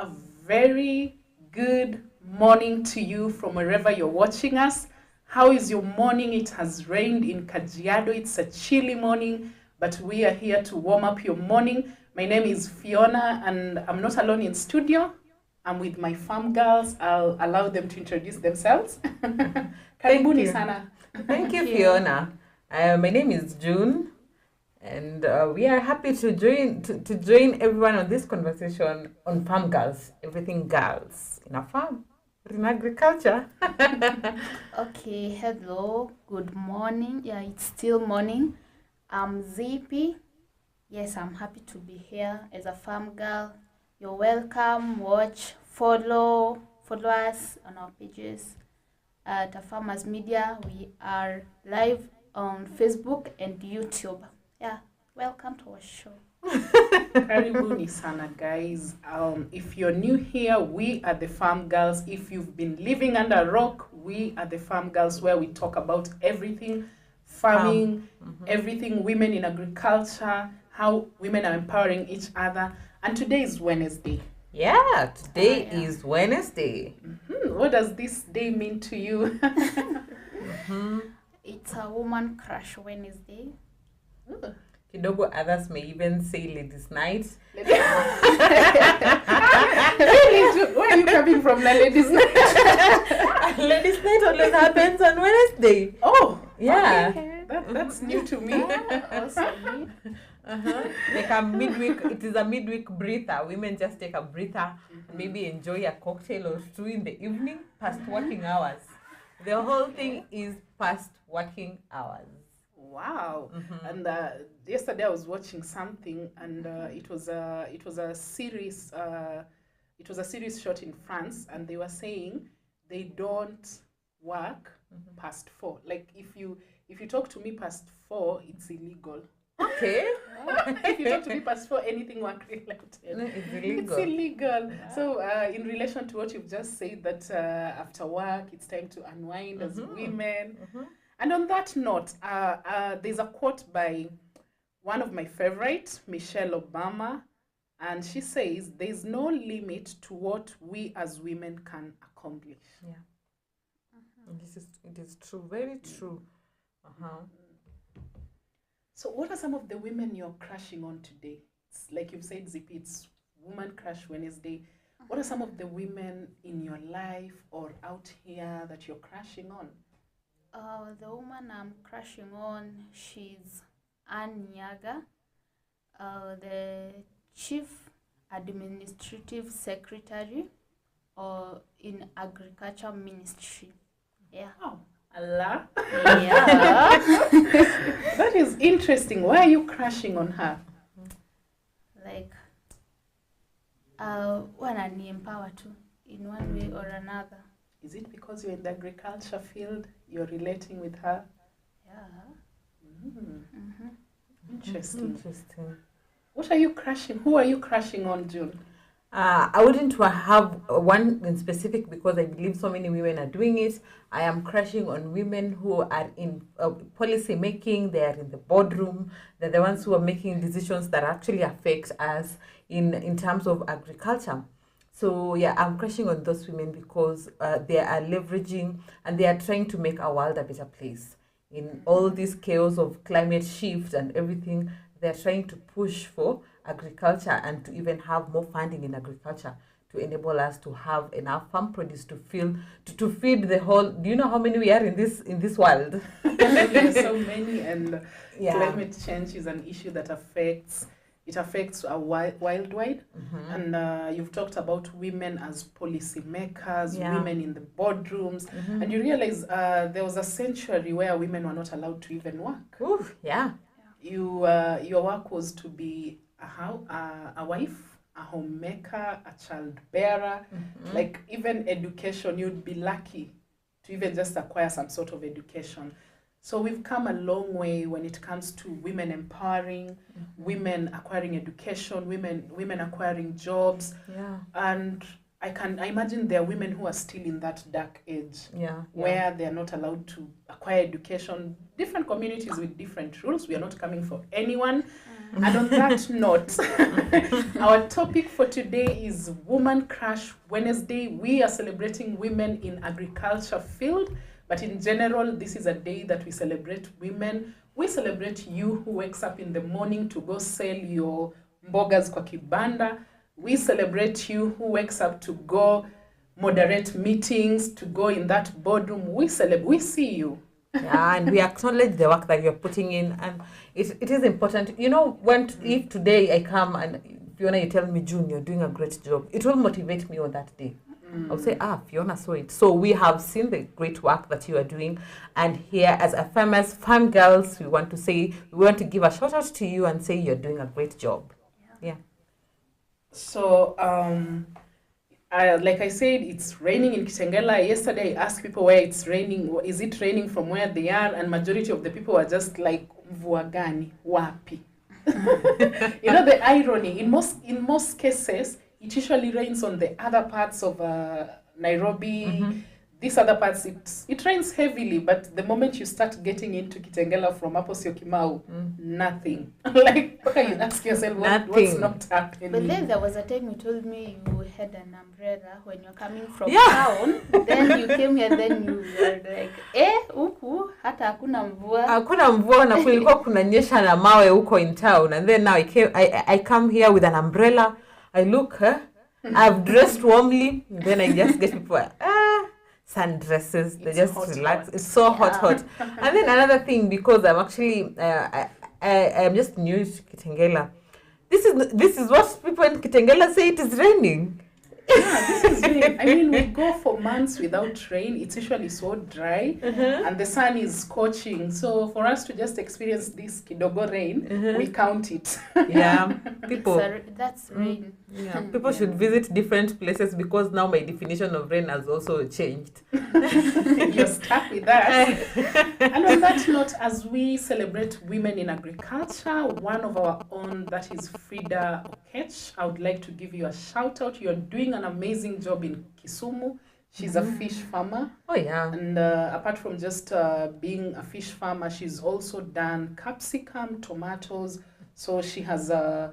A very good morning to you from wherever you're watching us. How is your morning? It has rained in Kajiado. It's a chilly morning, but we are here to warm up your morning. My name is Fiona, and I'm not alone in studio. I'm with my farm girls. I'll allow them to introduce themselves. Karibuni you. sana. Thank you, Fiona. My name is June, and we are happy to join everyone on this conversation on farm girls, everything girls in a farm, in agriculture. Okay, hello, good morning. Yeah, it's still morning. I'm Zippy. Yes, I'm happy to be here as a farm girl. You're welcome. Watch, follow us on our pages at the Farmers Media. We are live on Facebook and YouTube. Yeah, welcome to our show. Karibuni sana, guys. If you're new here, we are the Farm Girls. If you've been living under a rock, we are the Farm Girls, where we talk about everything farming, everything women in agriculture, how women are empowering each other. And today is Wednesday. Yeah, today is Wednesday. What does this day mean to you? It's a Woman Crush Wednesday. Kidogo, others may even say ladies' night. Where are you coming from, ladies' night? Ladies' night always happens on Wednesday. Oh, Yeah. okay. That's new to me. Also me. Like a midweek, it is a midweek breather. Women just take a breather, maybe enjoy a cocktail or two in the evening past working hours. The whole thing is past working hours. Wow. And yesterday I was watching something, and it was a series shot in France, and they were saying they don't work past 4. Like if you talk to me past 4, it's illegal. Okay. If you talk to me past 4, anything work related, It's illegal. it's illegal. So in relation to what you've just said, that after work it's time to unwind as women. And on that note, there's a quote by one of my favorites, Michelle Obama, and she says, "There's no limit to what we as women can accomplish." Yeah. It is true, very true. So what are some of the women you're crushing on today? It's like you've said, Zippy, it's Woman Crush Wednesday. What are some of the women in your life or out here that you're crushing on? The woman I'm crushing on, she's Ann Nyaga, the Chief Administrative Secretary in Agriculture Ministry. Yeah. Oh, Allah. Yeah. That is interesting. Why are you crushing on her? Like, wanani empower too in one way or another. Is it because you're in the agriculture field, you're relating with her? Yeah. Interesting. Interesting. What are you crushing? Who are you crushing on, June? I wouldn't have one in specific because I believe so many women are doing it. I am crushing on women who are in policy making. They are in the boardroom. They're the ones who are making decisions that actually affect us in terms of agriculture. So yeah, I'm crushing on those women because they are leveraging and they are trying to make our world a better place. In all this chaos of climate shift and everything, they're trying to push for agriculture and to even have more funding in agriculture to enable us to have enough farm produce to feed the whole. Do you know how many we are in this world? There's so many, and climate change is an issue that affects worldwide. And you've talked about women as policymakers, women in the boardrooms, and you realize there was a century where women were not allowed to even work. Ooh, yeah. Your work was to be a wife, a homemaker, a child bearer. Like even education, you'd be lucky to even just acquire some sort of education. So we've come a long way when it comes to women empowering, women acquiring education, women acquiring jobs. Yeah. And I imagine there are women who are still in that dark age where they are not allowed to acquire education. Different communities with different rules. We are not coming for anyone. And on that note, our topic for today is Woman Crush Wednesday. We are celebrating women in agriculture field, but in general, this is a day that we celebrate women. We celebrate you who wakes up in the morning to go sell your mbogas kwa kibanda. We celebrate you who wakes up to go moderate meetings, to go in that boardroom. We see you. Yeah, and we acknowledge the work that you're putting in, and it is important. You know, if today I come and Fiona, you tell me, June, you're doing a great job, it will motivate me on that day. I'll say, Fiona saw it. So we have seen the great work that you are doing, and here as a farm girls, we want to give a shout out to you and say you're doing a great job. Yeah. So like I said, it's raining in Kitengela. Yesterday I asked people where it's raining. Is it raining from where they are? And majority of the people were just like, mvua gani, wapi? You know the irony, in most cases, it usually rains on the other parts of Nairobi. These other parts, it rains heavily, but the moment you start getting into Kitengela from Apo Syokimau, nothing. Like, okay, you ask yourself, what's not happening? But then there was a time you told me you had an umbrella when you're coming from town. Then you came here, then you were like, huku, hata hakuna mvua. Hakuna mvua na kulikuwa kunanyesha na mawe huko in town. And then now I come here with an umbrella. I look, I've dressed warmly. And then I just get people, sundresses, they just relax. Hot. It's so hot. And then another thing, because I'm actually I'm just new to Kitengela. This is what people in Kitengela say, it is raining. Yeah, this is rain. I mean, we go for months without rain. It's usually so dry, and the sun is scorching. So for us to just experience this kidogo rain, we count it. Yeah, people. That's rain. Yeah, people should visit different places, because now my definition of rain has also changed. You're stuck with us. And on that note, as we celebrate women in agriculture, one of our own, that is Frida Okech, I would like to give you a shout out. You're doing an amazing job in Kisumu. She's a fish farmer. Oh yeah. And apart from just being a fish farmer, she's also done capsicum, tomatoes. So she has a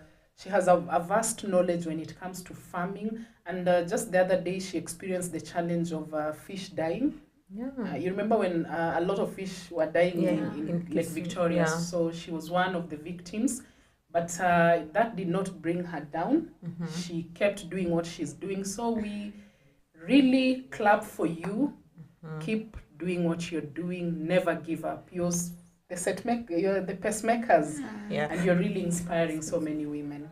vast knowledge when it comes to farming. And just the other day, she experienced the challenge of fish dying. Yeah. You remember when a lot of fish were dying in Lake Victoria? Yeah. So she was one of the victims. But that did not bring her down. She kept doing what she's doing. So we really clap for you. Keep doing what you're doing. Never give up. You're the pacemakers. Yeah. And you're really inspiring so many women.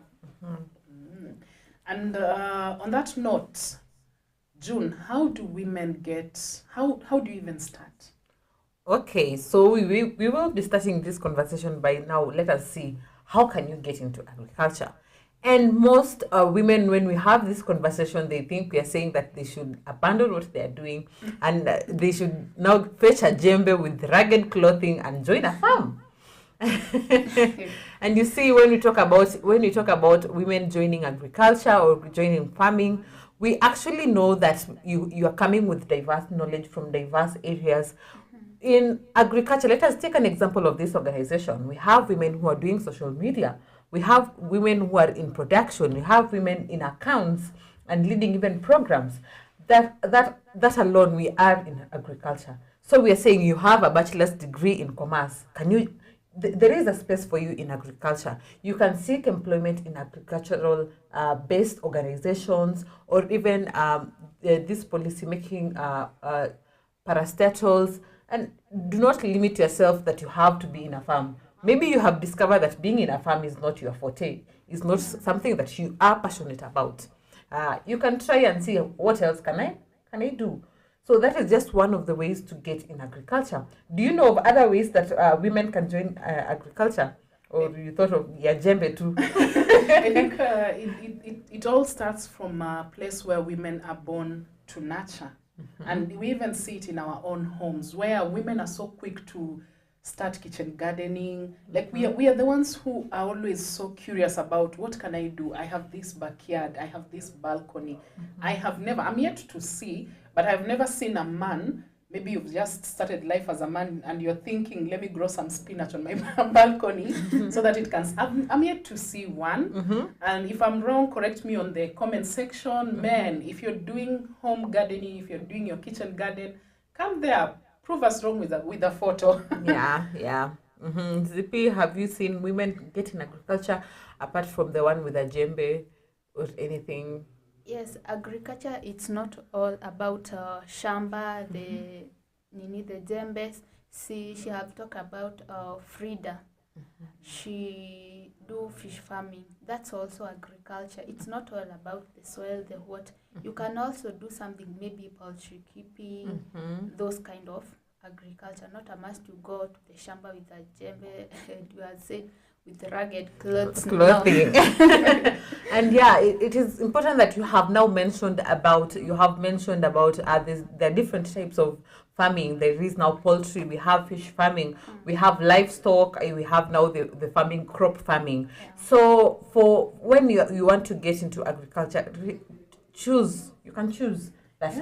And on that note, June, how do women how do you even start? Okay, so we will be starting this conversation by now. Let us see, how can you get into agriculture? And most women, when we have this conversation, they think we are saying that they should abandon what they are doing and they should now fetch a djembe with ragged clothing and join a farm. And you see, when we talk about women joining agriculture or joining farming, we actually know that you are coming with diverse knowledge from diverse areas. In agriculture, let us take an example of this organization. We have women who are doing social media. We have women who are in production. We have women in accounts and leading even programs. That alone, we are in agriculture. So we are saying you have a bachelor's degree in commerce. There is a space for you in agriculture. You can seek employment in agricultural based organizations, or even this policy making parastatals. And do not limit yourself that you have to be in a farm. Maybe you have discovered that being in a farm is not your forte, is not something that you are passionate about. You can try and see, what else can I do? So that is just one of the ways to get in agriculture. Do you know of other ways that women can join agriculture? Or you thought of Yajembe too? I think it all starts from a place where women are born to nurture. And we even see it in our own homes, where women are so quick to start kitchen gardening. Like we are the ones who are always so curious about, what can I do? I have this backyard, I have this balcony. I'm yet to see, but I've never seen a man maybe you've just started life as a man and you're thinking, let me grow some spinach on my balcony so that it can. I'm yet to see one. And if I'm wrong, correct me on the comment section. Men, if you're doing home gardening, if you're doing your kitchen garden, come there. Prove us wrong with a photo. Yeah. Zippy, have you seen women get in agriculture apart from the one with a djembe or anything? Yes, agriculture, it's not all about shamba, the jembes. See, she have talked about Frida. She do fish farming. That's also agriculture. It's not all about the soil, the what. You can also do something, maybe poultry keeping, those kind of agriculture. Not a must to go to the shamba with a jembe, you have said, with the ragged clothing. No. And yeah, it is important that you have mentioned about there are different types of farming. There is now poultry, we have fish farming, we have livestock, we have now the farming, crop farming. So for when you want to get into agriculture, you can choose that.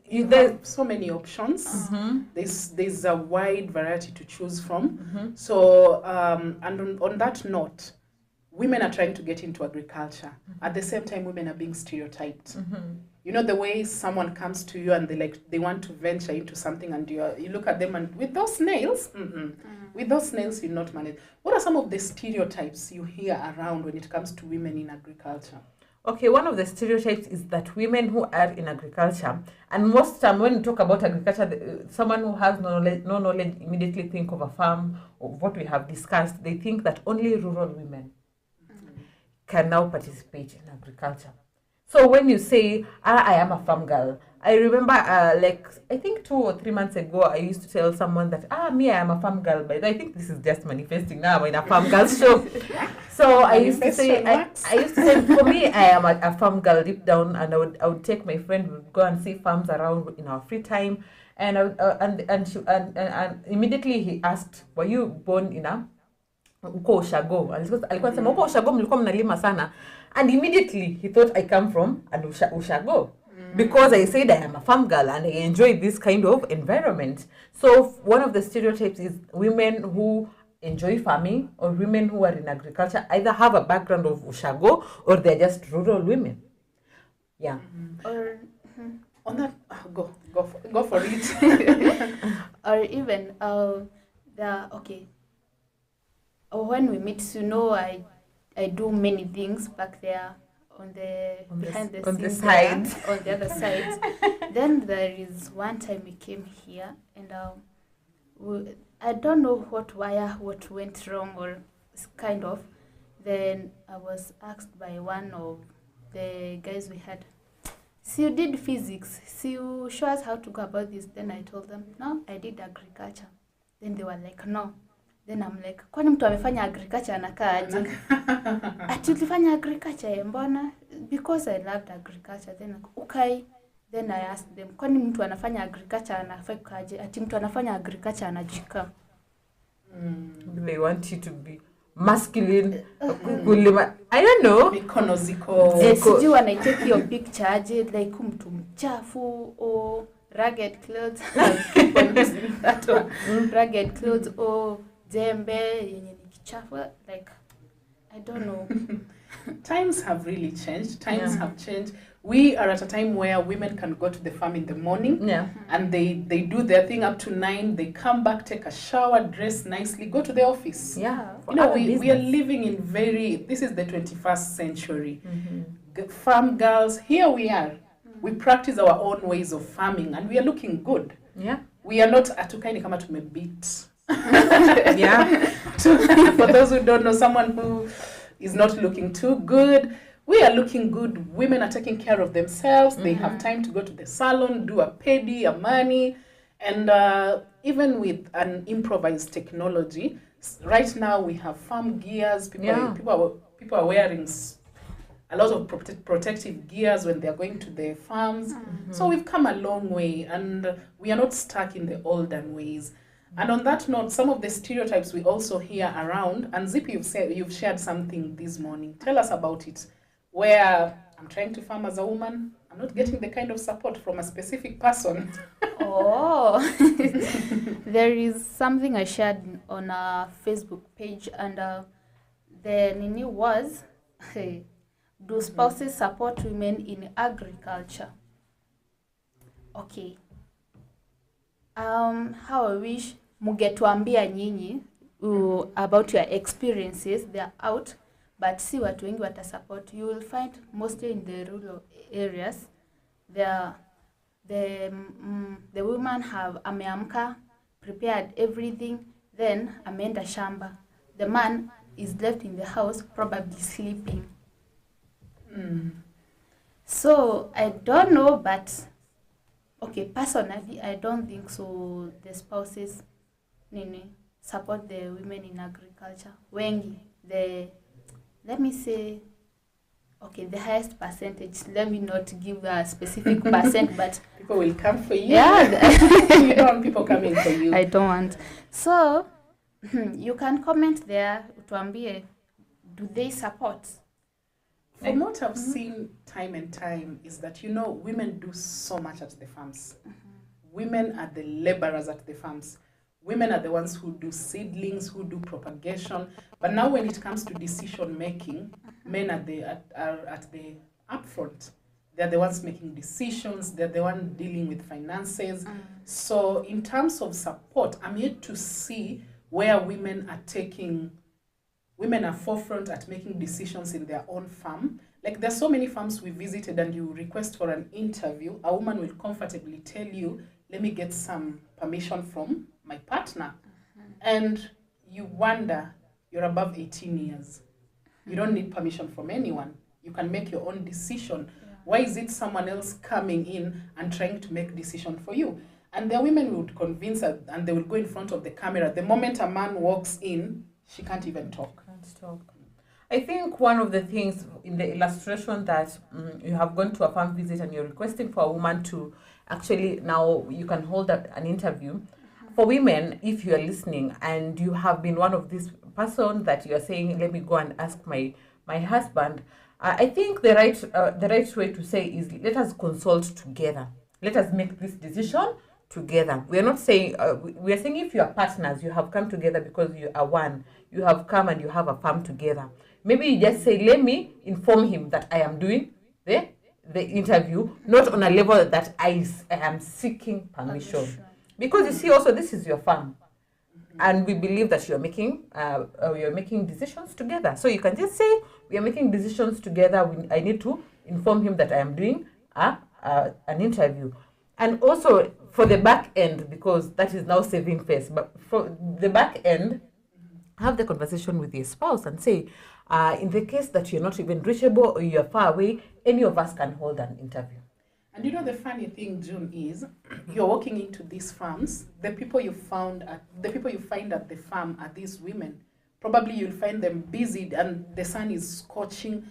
You have so many options. There's a wide variety to choose from. So and on that note, women are trying to get into agriculture. At the same time, women are being stereotyped. You know, the way someone comes to you and they want to venture into something, and you look at them and with those nails, with those nails you'll not manage. What are some of the stereotypes you hear around when it comes to women in agriculture? Okay, one of the stereotypes is that women who are in agriculture, and most time when you talk about agriculture, someone who has no knowledge immediately think of a farm, of what we have discussed. They think that only rural women can now participate in agriculture. So when you say, I am a farm girl, I remember I think 2 or 3 months ago, I used to tell someone that, me, I am a farm girl, but I think this is just manifesting now. I'm in a farm girl show. So I used to say, for me, I am a farm girl deep down, and I would take my friend, we would go and see farms around in our free time. And and immediately he asked, were you born in a uko Ushago? Alikuwa anasema uko Ushago mlikuwa mnalima sana. And immediately he thought I come from an Ushago. Because I said I am a farm girl and I enjoy this kind of environment. So one of the stereotypes is women who enjoy farming or women who are in agriculture either have a background of Ushago or they're just rural women. Yeah. Or on that, go for it. or even when we meet, I do many things back there on the side. On the other side. Then there is one time we came here, and I don't know what went wrong, or kind of. Then I was asked by one of the guys we had, so you did physics, so you show us how to go about this. Then I told them, no, I did agriculture. Then they were like, no. Then I'm like, kwani mtu amefanya agriculture anakaa aje? Ati ulifanya agriculture mbona? Because I loved agriculture. Then okay. Then I asked them, kwani mtu anafanya agriculture anafanya aje? Ati mtu anafanya agriculture anajika. They want you to be masculine. I don't know. Mikono ziko. Sijui wanaiteki your picture aje, like mtu mchafu or ragged clothes. Keep on using that one. Ragged clothes or jembe yenye ni kichafu, like I don't know. Times have really changed. Times have changed. We are at a time where women can go to the farm in the morning, and they do their thing up to 9. They come back, take a shower, dress nicely, go to the office. Yeah, you know, we are living in this is the 21st century. Farm girls, here we are. We practice our own ways of farming, and we are looking good. Yeah, we are not atukaini kama tumebeat. Yeah. For those who don't know, someone who is not looking too good. We are looking good. Women are taking care of themselves. They have time to go to the salon, do a pedi, a mani, and even with an improvised technology. Right now we have farm gears. People are wearing a lot of protective gears when they are going to their farms. So we've come a long way, and we are not stuck in the olden ways. And on that note, some of the stereotypes we also hear around, and Zippy, you've shared something this morning. Tell us about it. Where I'm trying to farm as a woman, I'm not getting the kind of support from a specific person. Oh, there is something I shared on a Facebook page, and the nini was, do spouses support women in agriculture? Okay. How I wish mugetuambia nyinyi about your experiences. They're out, but si watu wengi watasupport. You will find mostly in the rural areas, the women have ameamka, prepared everything, then ameenda shamba. The man is left in the house, probably sleeping. So I don't know, but okay, personally, I don't think so. The spouses support the women in agriculture. Wengi, let me say, okay, the highest percentage. Let me not give a specific percent, but People will come for you. yeah, You don't want people coming for you. I don't want. So you can comment there. Utuambie, do they support? From what I've seen time and time is that, women do so much at the farms. Women are the laborers at the farms. Women are the ones who do seedlings, who do propagation. But now when it comes to decision making, men are at the upfront. They're the ones making decisions. They're the ones dealing with finances. So in terms of support, I'm yet to see where women are forefront at making decisions in their own farm. Like, there's so many farms we visited, and you request for an interview, a woman will comfortably tell you, let me get some permission from my partner. And you wonder, you're above 18 years. You don't need permission from anyone. You can make your own decision. Why is it someone else coming in and trying to make decision for you? And there are women who would convince her, and they will go in front of the camera. The moment a man walks in, she can't even talk. I think one of the things in the illustration that you have gone to a farm visit and you're requesting for a woman to actually, now you can hold an interview. For women, if you are listening and you have been one of these person that you are saying, let me go and ask my husband, I think the right way to say is, let us consult together. Let us make this decision together. We are not saying, we are saying if you are partners, you have come together because you are one. You have come and you have a farm together. Maybe you just say, let me inform him that I am doing the interview, not on a level that I am seeking permission. Because you see, also, this is your farm. And we believe that you're making decisions together. So you can just say, we are making decisions together. I need to inform him that I am doing an interview. And also for the back end, because that is now saving face, but for the back end, have the conversation with your spouse and say, in the case that you're not even reachable or you're far away, any of us can hold an interview. And the funny thing, June, is you're walking into these farms. The people you find at the farm are these women. Probably you'll find them busy and the sun is scorching.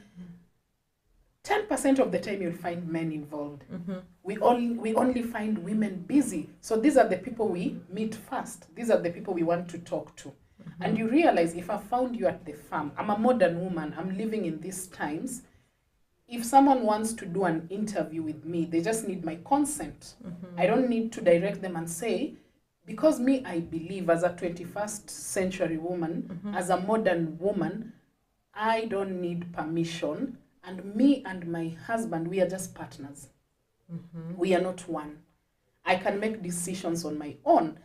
10% of the time you'll find men involved. We only find women busy. So these are the people we meet first. These are the people we want to talk to. And you realize, if I found you at the farm, I'm a modern woman, I'm living in these times. If someone wants to do an interview with me, they just need my consent. I don't need to direct them and say, because me, I believe as a 21st century woman, as a modern woman, I don't need permission. And me and my husband, we are just partners. We are not one. I can make decisions on my own.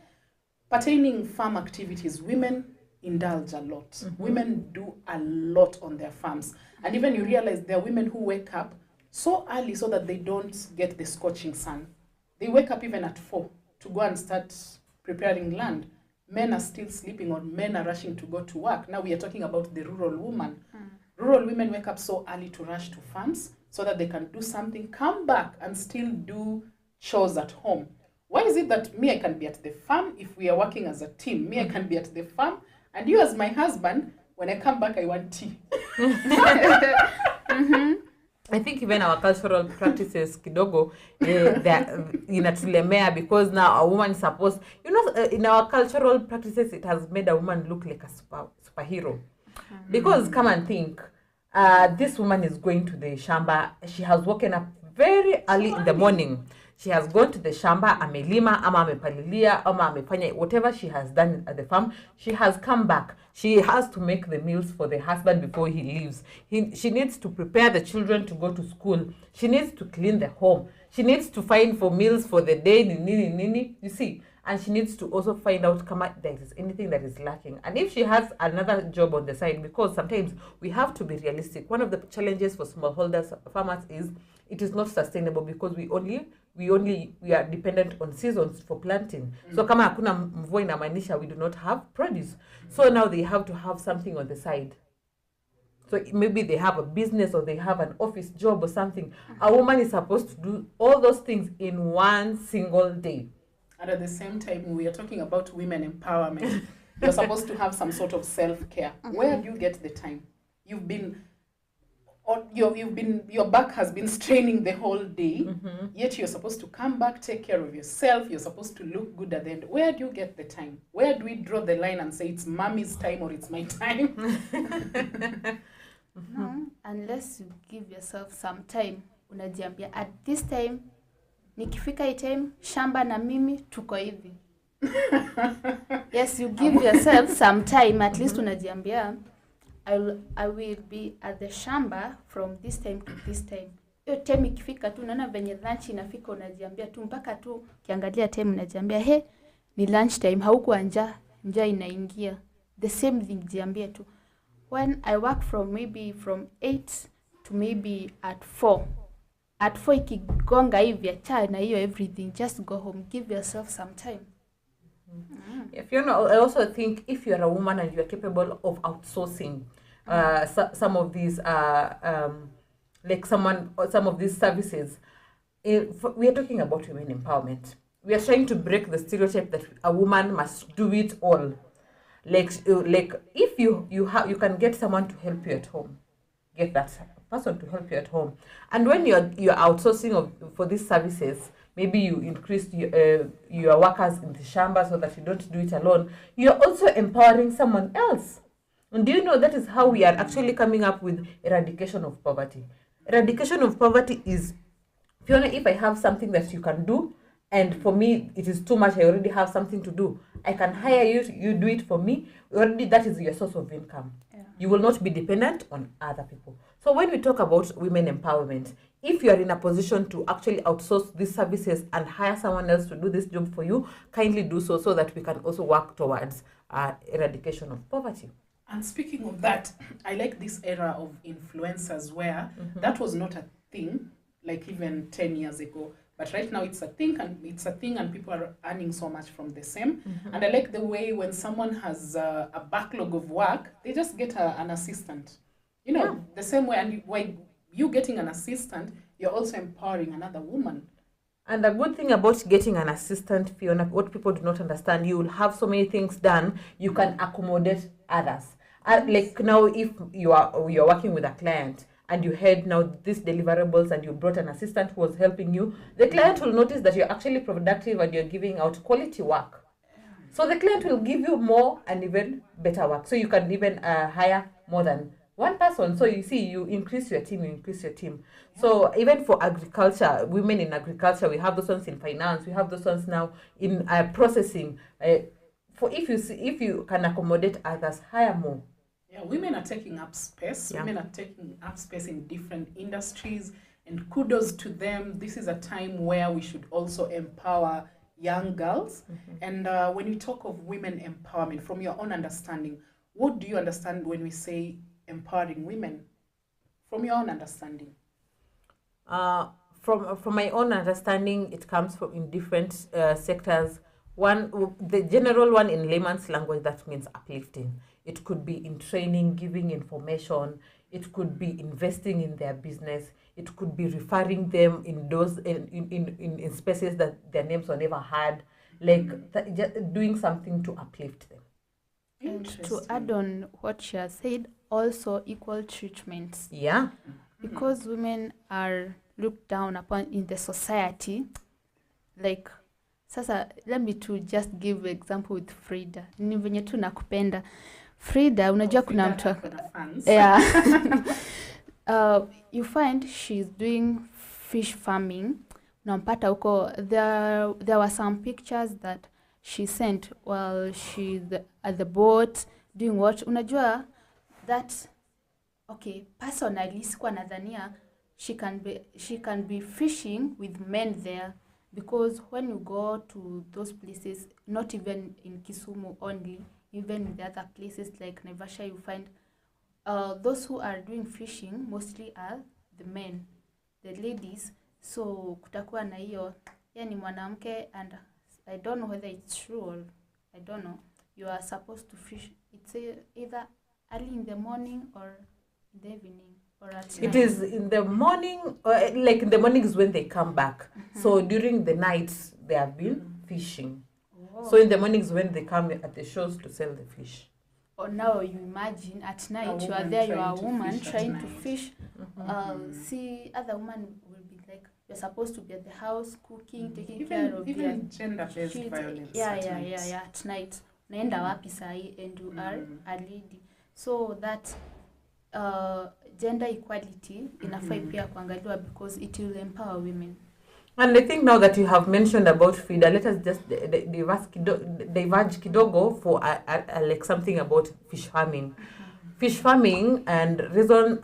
Pertaining farm activities, women indulge a lot. Women do a lot on their farms. And even you realize there are women who wake up so early so that they don't get the scorching sun. They wake up even at 4 to go and start preparing land. Men are still sleeping or men are rushing to go to work. Now we are talking about the rural woman. Rural women wake up so early to rush to farms so that they can do something, come back and still do chores at home. Why is it that me, I can be at the farm if we are working as a team? Me, I can be at the farm, and you as my husband, when I come back, I want tea. I think even our cultural practices, kidogo, inatulemea, because now a woman is supposed, in our cultural practices, it has made a woman look like a superhero. Because come and think, this woman is going to the shamba. She has woken up very early in the morning. She has gone to the shamba, amelima, ama amepalilia, ama amefanya whatever she has done at the farm. She has come back. She has to make the meals for the husband before he leaves. She needs to prepare the children to go to school. She needs to clean the home. She needs to find for meals for the day, nini, you see. And she needs to also find out if there is anything that is lacking. And if she has another job on the side, because sometimes we have to be realistic. One of the challenges for smallholders farmers is it is not sustainable because we are dependent on seasons for planting. So kama hakuna mvua inamaanisha we do not have produce. So now they have to have something on the side. So maybe they have a business or they have an office job or something. A woman is supposed to do all those things in one single day. And at the same time, we are talking about women empowerment. You're supposed to have some sort of self-care. Where do you get the time? Your back has been straining the whole day, yet you're supposed to come back, take care of yourself, you're supposed to look good at the end. Where do you get the time? Where do we draw the line and say it's mommy's time or it's my time? No, unless you give yourself some time. Unajiambia at this time, nikifika hii time, shamba na mimi tuko hivi. Yes, you give yourself some time, at least unajiambia I will be at the shamba from this time to this time. Hiyo time ikifika tu unaona venye lunch inafika unajiambia tu mpaka tu kiangalia time unajiambia ni lunch time, haukuwa njaa inaingia. The same thing jiambia tu. When I work from 8 to maybe at 4. At 4 ikigonga hivi acha na hiyo everything, just go home, give yourself some time. If you know, I also think if you're a woman and you're capable of outsourcing some of these some of these services, we are talking about women empowerment. We are trying to break the stereotype that a woman must do it all. Like if you can get someone to help you at home, get that person to help you at home. And when you're outsourcing for these services, maybe you increase your workers in the shamba so that you don't do it alone. You're also empowering someone else. And do you know that is how we are actually coming up with eradication of poverty? Eradication of poverty is, Fiona, if I have something that you can do, and for me it is too much, I already have something to do, I can hire you do it for me. Already that is your source of income. Yeah. You will not be dependent on other people. So when we talk about women empowerment, if you are in a position to actually outsource these services and hire someone else to do this job for you, kindly do so that we can also work towards eradication of poverty. And speaking of that, I like this era of influencers where that was not a thing, like even 10 years ago. But right now it's a thing and people are earning so much from the same. And I like the way when someone has a backlog of work, they just get an assistant. You know, the same way, and while you getting an assistant, you're also empowering another woman. And the good thing about getting an assistant, Fiona, what people do not understand, you will have so many things done, you can accommodate others. Like now, if you're working with a client and you had now these deliverables and you brought an assistant who was helping you, the client will notice that you're actually productive and you're giving out quality work. So the client will give you more and even better work. So you can even hire more than one person. So you see, you increase your team. So even for agriculture, women in agriculture, we have those ones in finance, we have those ones now in processing. If you can accommodate others, hire more. Yeah, women are taking up space. Yeah. Women are taking up space in different industries, and kudos to them. This is a time where we should also empower young girls. And when you talk of women empowerment, from your own understanding, what do you understand when we say empowering women? From your own understanding. From my own understanding, it comes from in different sectors. One, the general one in layman's language, that means uplifting. It could be in training, giving information. It could be investing in their business. It could be referring them in those in spaces that their names were never heard. Like doing something to uplift them. And to add on what she has said, also equal treatments. Yeah. Because women are looked down upon in the society, like sasa, let me to just give example with Frida. Ni venye tu nakupenda. Frida, unajua kuna mtu. Yeah. You find she's doing fish farming, unampata huko, there were some pictures that she sent while she's at the boat doing what, unajua that, okay, personally sikuwa nadhania she can be fishing with men there, because when you go to those places, not even in Kisumu only, even in the other places like Naivasha, you find those who are doing fishing mostly are the men, the ladies. So kutakuwa na hiyo, ni mwanamke, and I don't know whether it's true or I don't know, you are supposed to fish, it's either early in the morning or in the evening or at night. It is in the morning, like in the morning is when they come back. So during the nights they have been fishing. So in the mornings when they come at the shows to sell the fish. Or now you imagine at night you are there, you are a woman trying to fish. See, other women will be like, you're supposed to be at the house cooking, taking care of even gender-based kids. violence. Yeah. At night, naenda wapi sahi, and you are a lady. So that gender equality inafai pia kuangaliwa, because it will empower women. And I think now that you have mentioned about Frida, let us just diverge kidogo for like something about fish farming. Fish farming, and reason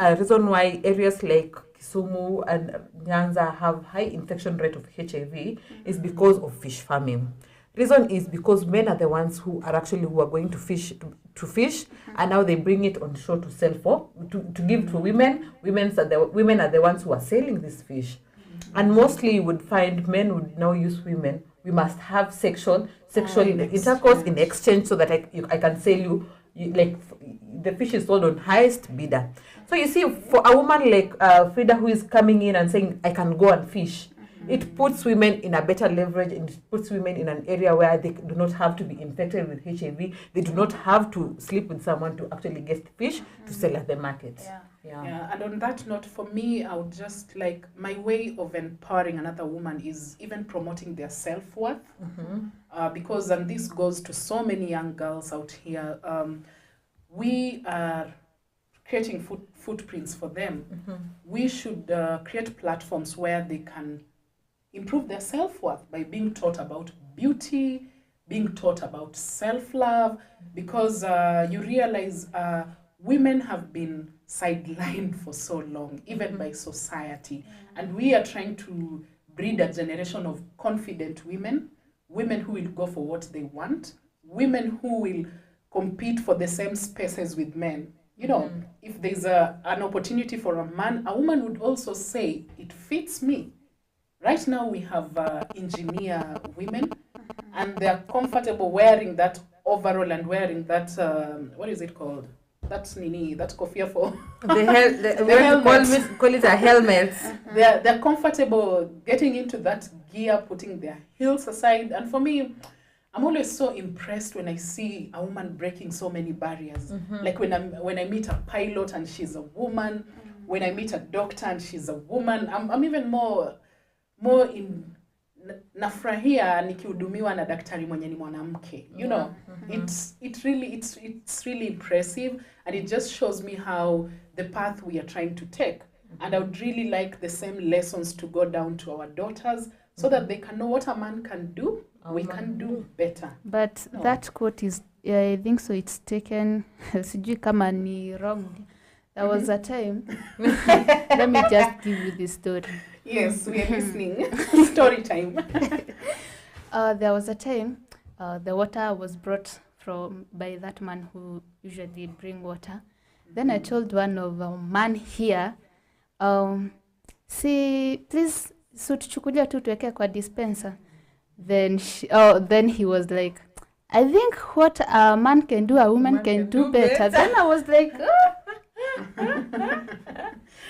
why areas like Kisumu and Nyanza have high infection rate of HIV is because of fish farming. Reason is because men are the ones who are going to fish and now they bring it on shore to sell to give to women. Women are the ones who are selling this fish. And mostly you would find men would now use women. We must have sexual intercourse in exchange, so that I can sell you, like the fish is sold on highest bidder. So you see, for a woman like Frida, who is coming in and saying, I can go and fish, it puts women in a better leverage, and it puts women in an area where they do not have to be infected with HIV. They do not have to sleep with someone to actually get fish to sell at the market. Yeah, and on that note, for me, I would just like, my way of empowering another woman is even promoting their self-worth. Because, and this goes to so many young girls out here, we are creating footprints for them. We should create platforms where they can improve their self-worth by being taught about beauty, being taught about self-love, because you realize women have been sidelined for so long, even by society. And we are trying to breed a generation of confident women who will go for what they want, women who will compete for the same spaces with men. You know, if there's an opportunity for a man, a woman would also say, it fits me. Right now we have engineer women, and they're comfortable wearing that overall and wearing that, what is it called? That's Nini, that's kofia for call it a helmet. They're comfortable getting into that gear, putting their heels aside. And for me, I'm always so impressed when I see a woman breaking so many barriers. Like when I meet a pilot and she's a woman, when I meet a doctor and she's a woman, I'm even more in nafurahia nikihudumiwa na daktari mwenye ni mwanamke. You know, it's really impressive, and it just shows me how the path we are trying to take. And I would really like the same lessons to go down to our daughters, so that they can know what a man can do, we can do better. But that quote is, I think so, it's taken, sijui kama ni wrong. There was a time, let me just give you the story. Yes, we are listening. Story time. There was a time, the water was brought by that man who usually bring water. Then I told one of a man here, see, please, so tuchukulia tu tuweke kwa dispenser. Then he was like, I think what a man can do, a woman can do better. Then I was like,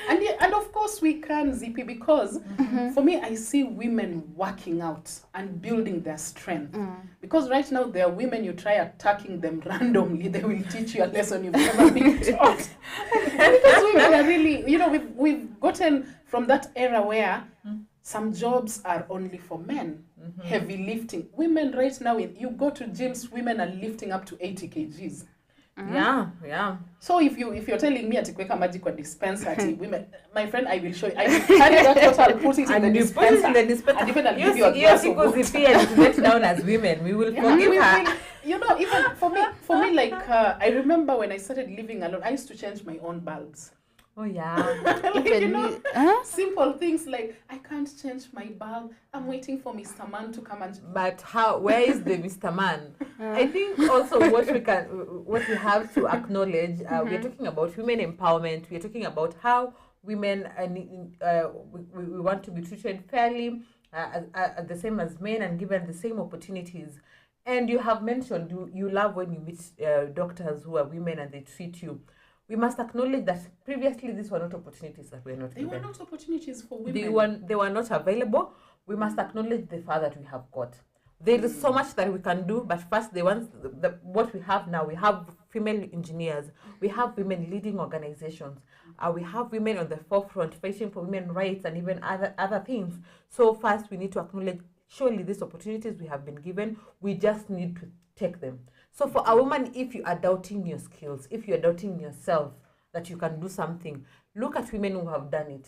And of course we can, ZP, because for me, I see women working out and building their strength. Because right now there are women, you try attacking them randomly, they will teach you a lesson you've never been taught. Because women are really, you know, we've gotten from that era where some jobs are only for men. Heavy lifting. Women right now, you go to gyms, women are lifting up to 80 kgs. Yeah. So if you're telling me ati kuweka maji kwa dispenser ati women, my friend, I will show you. I will carry that bottle, put it in the And you put it dispenser. in the dispenser. And even I'll give you a glass of water. To let down as women. We will forgive we her. will, you know, even for me, like I remember when I started living alone, I used to change my own bulbs. Oh yeah. Like, Even you know, me, huh? simple things like I can't change my bulb. I'm waiting for Mr. Man to come and. But where is the Mr. Man? I think also what we have to acknowledge, we're talking about women empowerment. We're talking about how women we want to be treated fairly, the same as men, and given the same opportunities. And you have mentioned you love when you meet doctors who are women and they treat you. We must acknowledge that previously these were not opportunities that were not They given. were not opportunities for women. They were not available. We must acknowledge the far that we have got. There is so much that we can do, but first what we have now, we have female engineers, we have women leading organizations, we have women on the forefront fighting for women's rights and even other things. So first we need to acknowledge, surely these opportunities we have been given, we just need to take them. So for a woman, if you are doubting your skills, if you are doubting yourself that you can do something, look at women who have done it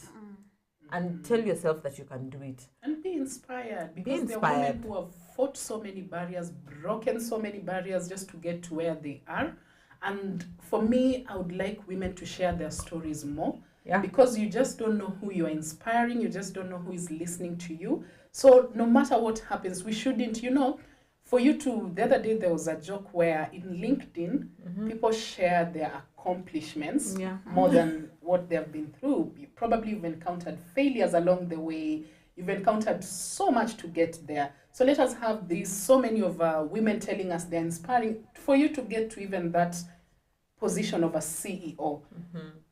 and tell yourself that you can do it. And be inspired, because Be there are women inspired. who have fought so many barriers, broken so many barriers just to get to where they are. And for me, I would like women to share their stories more. Yeah. Because you just don't know who you are inspiring, you just don't know who is listening to you. So no matter what happens, we shouldn't, you know, for you to, the other day there was a joke where in LinkedIn, people share their accomplishments more than what they've been through. You probably have encountered failures along the way. You've encountered so much to get there. So let us have these, so many of women telling us they're inspiring for you to get to even that position of a CEO.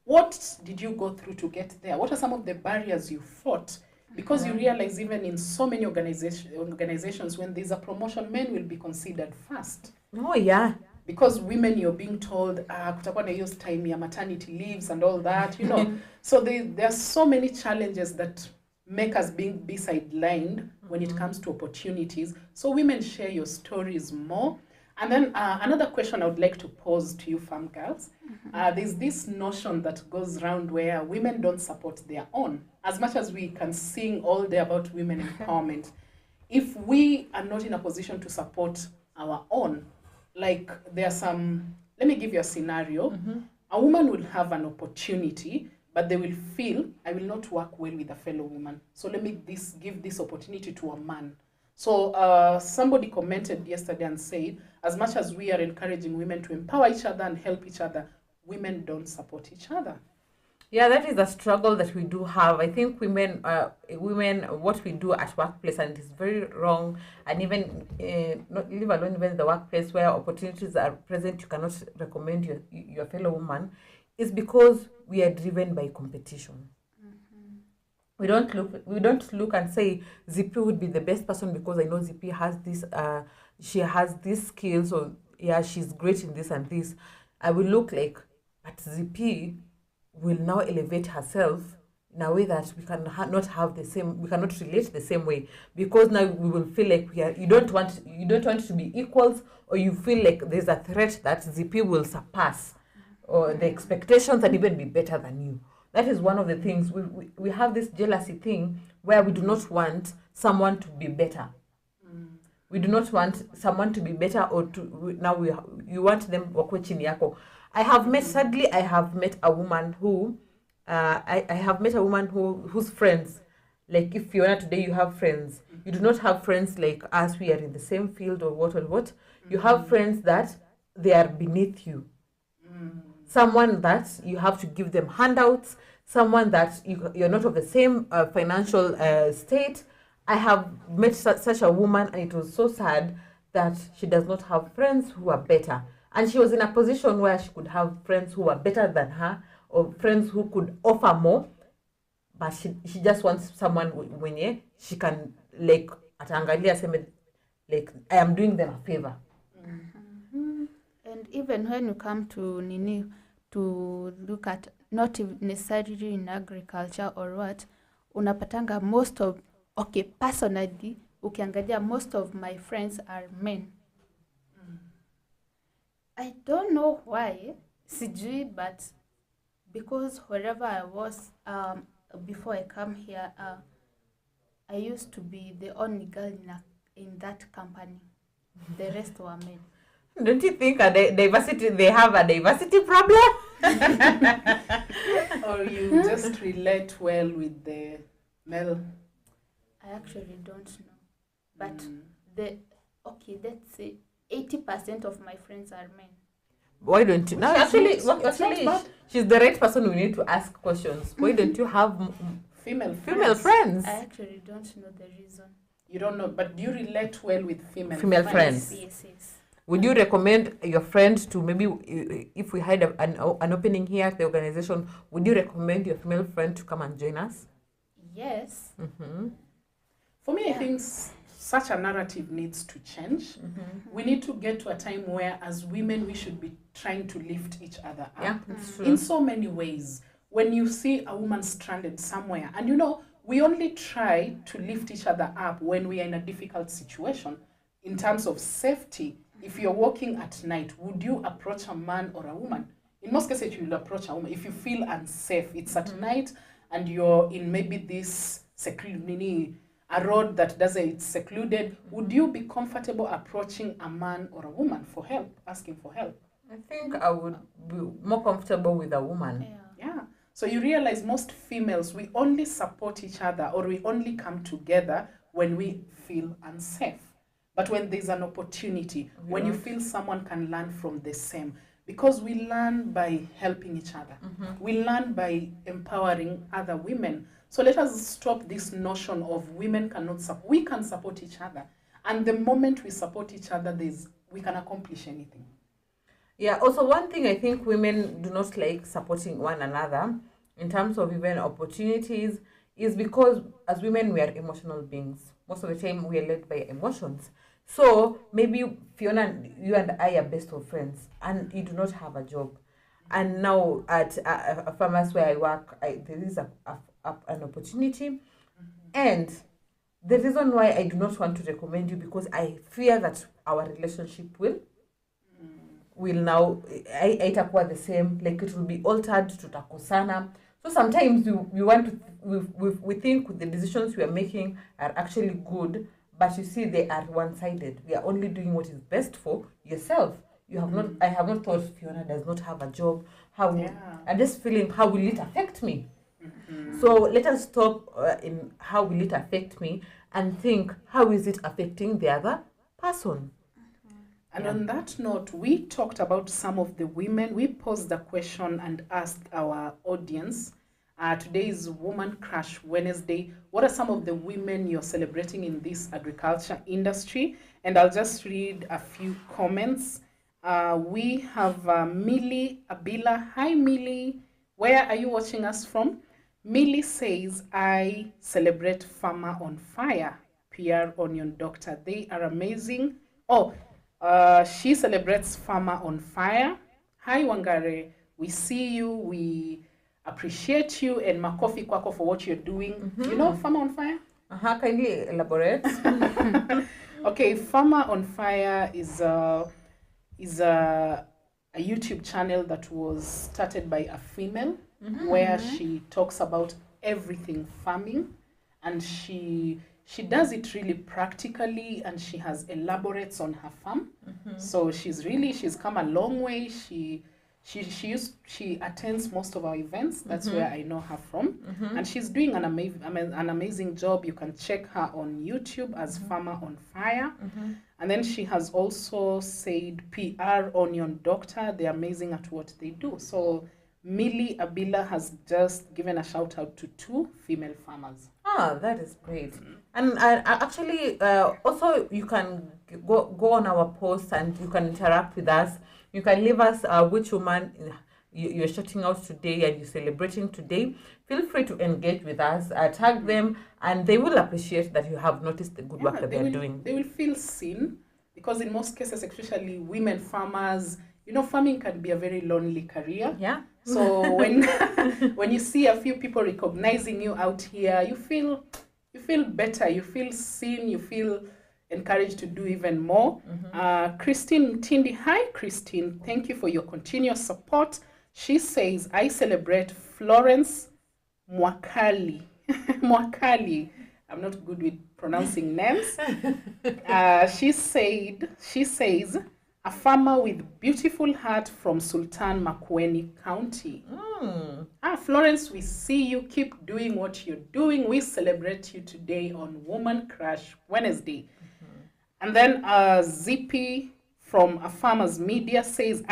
What did you go through to get there? What are some of the barriers you fought? Because you realize even in so many organizations, when there's a promotion, men will be considered first. Oh yeah. Because women, you're being told, kutakuwa na hiyo time ya maternity leaves and all that, you know. So there are so many challenges that make us be sidelined when it comes to opportunities. So women, share your stories more. And then another question I would like to pose to you, farm girls. There's this notion that goes around where women don't support their own. As much as we can sing all day about women empowerment, if we are not in a position to support our own, like there are some, let me give you a scenario. A woman will have an opportunity, but they will feel, I will not work well with a fellow woman. So let me give this opportunity to a man. So somebody commented yesterday and said, as much as we are encouraging women to empower each other and help each other, women don't support each other. Yeah, that is a struggle that we do have. I think women, what we do at workplace, and it is very wrong, and even not leave alone even the workplace where opportunities are present, you cannot recommend your fellow woman, is because we are driven by competition. We don't look and say Zippy would be the best person because I know Zippy has this, she has these skills, or yeah, she's great in this and this. I will look like, but Zippy will now elevate herself in a way that we cannot have the same, we cannot relate the same way, because now we will feel like you don't want to be equals, or you feel like there's a threat that Zippy will surpass or the expectations and even be better than you. That is one of the things. We have this jealousy thing where we do not want someone to be better. We do not want someone to be better, or you want them wakwe chini yako. I have met a woman who, whose friends, like if Fiona today you have friends, you do not have friends like us, we are in the same field or what. You have friends that they are beneath you. Someone that you have to give them handouts, someone that you're not of the same financial state. I have met such a woman, and it was so sad that she does not have friends who are better. And she was in a position where she could have friends who are better than her, or friends who could offer more, but she just wants someone when she can, like, atangalia seme, like, I am doing them a favor. And even when you come to to look at, not necessarily in agriculture or what, unapatanga personally, ukiangalia most of my friends are men. I don't know why, sijui, but because wherever I was before I come here, I used to be the only girl in that company. The rest were men. Don't you think diversity? They have a diversity problem? Or you just relate well with the male? I actually don't know. But let's say 80% of my friends are men. Why don't you? No, actually, not bad. she's the right person we need to ask questions. Why don't you have Female friends? I actually don't know the reason. You don't know, but do you relate well with female friends? Yes. Would you recommend your friend to maybe, if we had an opening here at the organization, would you recommend your female friend to come and join us? Yes. Mm-hmm. For me, I think such a narrative needs to change. We need to get to a time where, as women, we should be trying to lift each other up. Yeah, that's true. In so many ways. When you see a woman stranded somewhere, and we only try to lift each other up when we are in a difficult situation in terms of safety. If you're walking at night, would you approach a man or a woman? In most cases, you will approach a woman. If you feel unsafe, it's at night and you're in maybe this a road that it's secluded, would you be comfortable approaching a man or a woman for help, asking for help? I think I would be more comfortable with a woman. Yeah. So you realize most females, we only support each other or we only come together when we feel unsafe. But when there's an opportunity, when you feel someone can learn from the same, because we learn by helping each other. We learn by empowering other women. So let us stop this notion of women cannot support. We can support each other. And the moment we support each other, we can accomplish anything. Yeah, also one thing I think women do not like supporting one another in terms of even opportunities is because as women we are emotional beings. Most of the time we are led by emotions. So maybe Fiona, you and I are best of friends and you do not have a job. And now at a farmers where I work, there is an opportunity. And the reason why I do not want to recommend you because I fear that our relationship will now itakuwa the same, like it will be altered, tutakosana. So sometimes we think the decisions we are making are actually good, but you see they are one-sided. We are only doing what is best for yourself. I have not thought Fiona does not have a job. I'm just feeling, how will it affect me? So let us stop in how will it affect me and think, how is it affecting the other person? And on that note, we talked about some of the women. We posed the question and asked our audience. Today is Woman Crush Wednesday. What are some of the women you're celebrating in this agriculture industry? And I'll just read a few comments. We have Millie Abila. Hi, Millie. Where are you watching us from? Millie says, I celebrate Farmer on Fire, PR Onion Doctor. They are amazing. She celebrates Farmer on Fire. Hi, Wangare. We see you. We appreciate you. And makofi kwako for what you're doing. You know Farmer on Fire? Kindly elaborate. Okay, Farmer on Fire is a YouTube channel that was started by a female where she talks about everything farming, and she does it really practically, and she has elaborates on her farm. So she's come a long way. She attends most of our events. That's where I know her from, and she's doing an amazing job. You can check her on YouTube as Farmer on Fire. And then she has also said PR Onion Doctor. They're amazing at what they do. So Millie Abila has just given a shout out to 2 female farmers. That is great. And actually, also you can go on our post and you can interact with us. You can leave us which woman you're shouting out today and you're celebrating today. Feel free to engage with us, tag them, and they will appreciate that you have noticed the good work that they're doing. They will feel seen, because in most cases, especially women farmers, farming can be a very lonely career. Yeah. So when you see a few people recognizing you out here, you feel better, you feel seen, you feel encouraged to do even more. Christine Tindi, hi Christine, thank you for your continuous support. She says, I celebrate Florence Mwakali. Mwakali. I'm not good with pronouncing names. She says, a farmer with beautiful heart from Sultan Makueni County. Florence, we see you. Keep doing what you're doing. We celebrate you today on Woman Crush Wednesday. And then Zippy from A Farmer's Media says,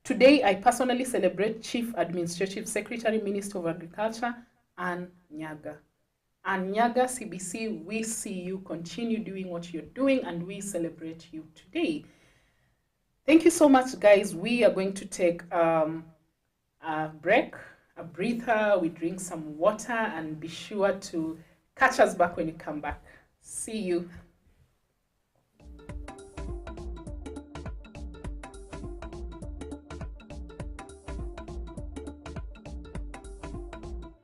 today I personally celebrate Chief Administrative Secretary, Minister of Agriculture, Ann Nyaga. Ann Nyaga, CBC, we see you. Continue doing what you're doing, and we celebrate you today. Thank you so much, guys. We are going to take a break, a breather. We drink some water, and be sure to catch us back when you come back. See you.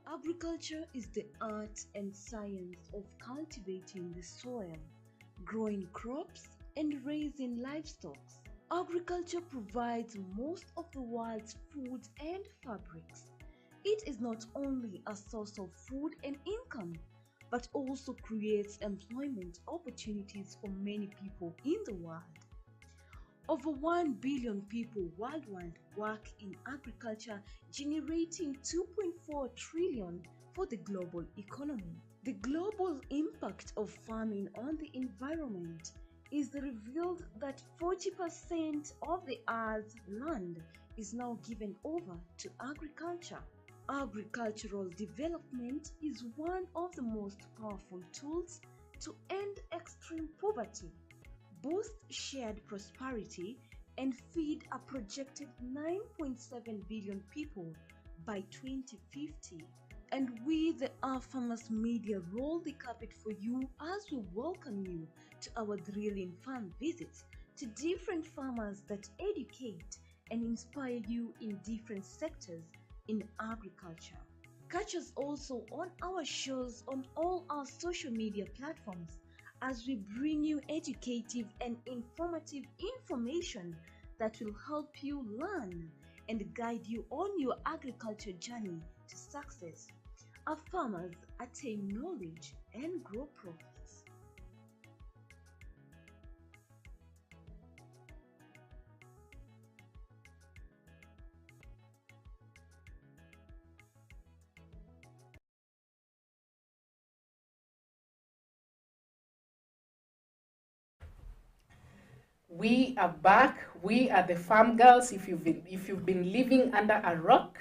Agriculture is the art and science of cultivating the soil, growing crops, and raising livestock. Agriculture provides most of the world's food and fabrics. It is not only a source of food and income, but also creates employment opportunities for many people in the world. Over 1 billion people worldwide work in agriculture, generating 2.4 trillion for the global economy. The global impact of farming on the environment is revealed that 40% of the Earth's land is now given over to agriculture. Agricultural development is one of the most powerful tools to end extreme poverty, boost shared prosperity, and feed a projected 9.7 billion people by 2050. And we, the Our Farmers Media, roll the carpet for you as we welcome you to our thrilling farm visits to different farmers that educate and inspire you in different sectors in agriculture. Catch us also on our shows on all our social media platforms as we bring you educative and informative information that will help you learn and guide you on your agriculture journey to success. Our farmers attain knowledge and grow profits. We are back. We are the farm girls. If you've been living under a rock,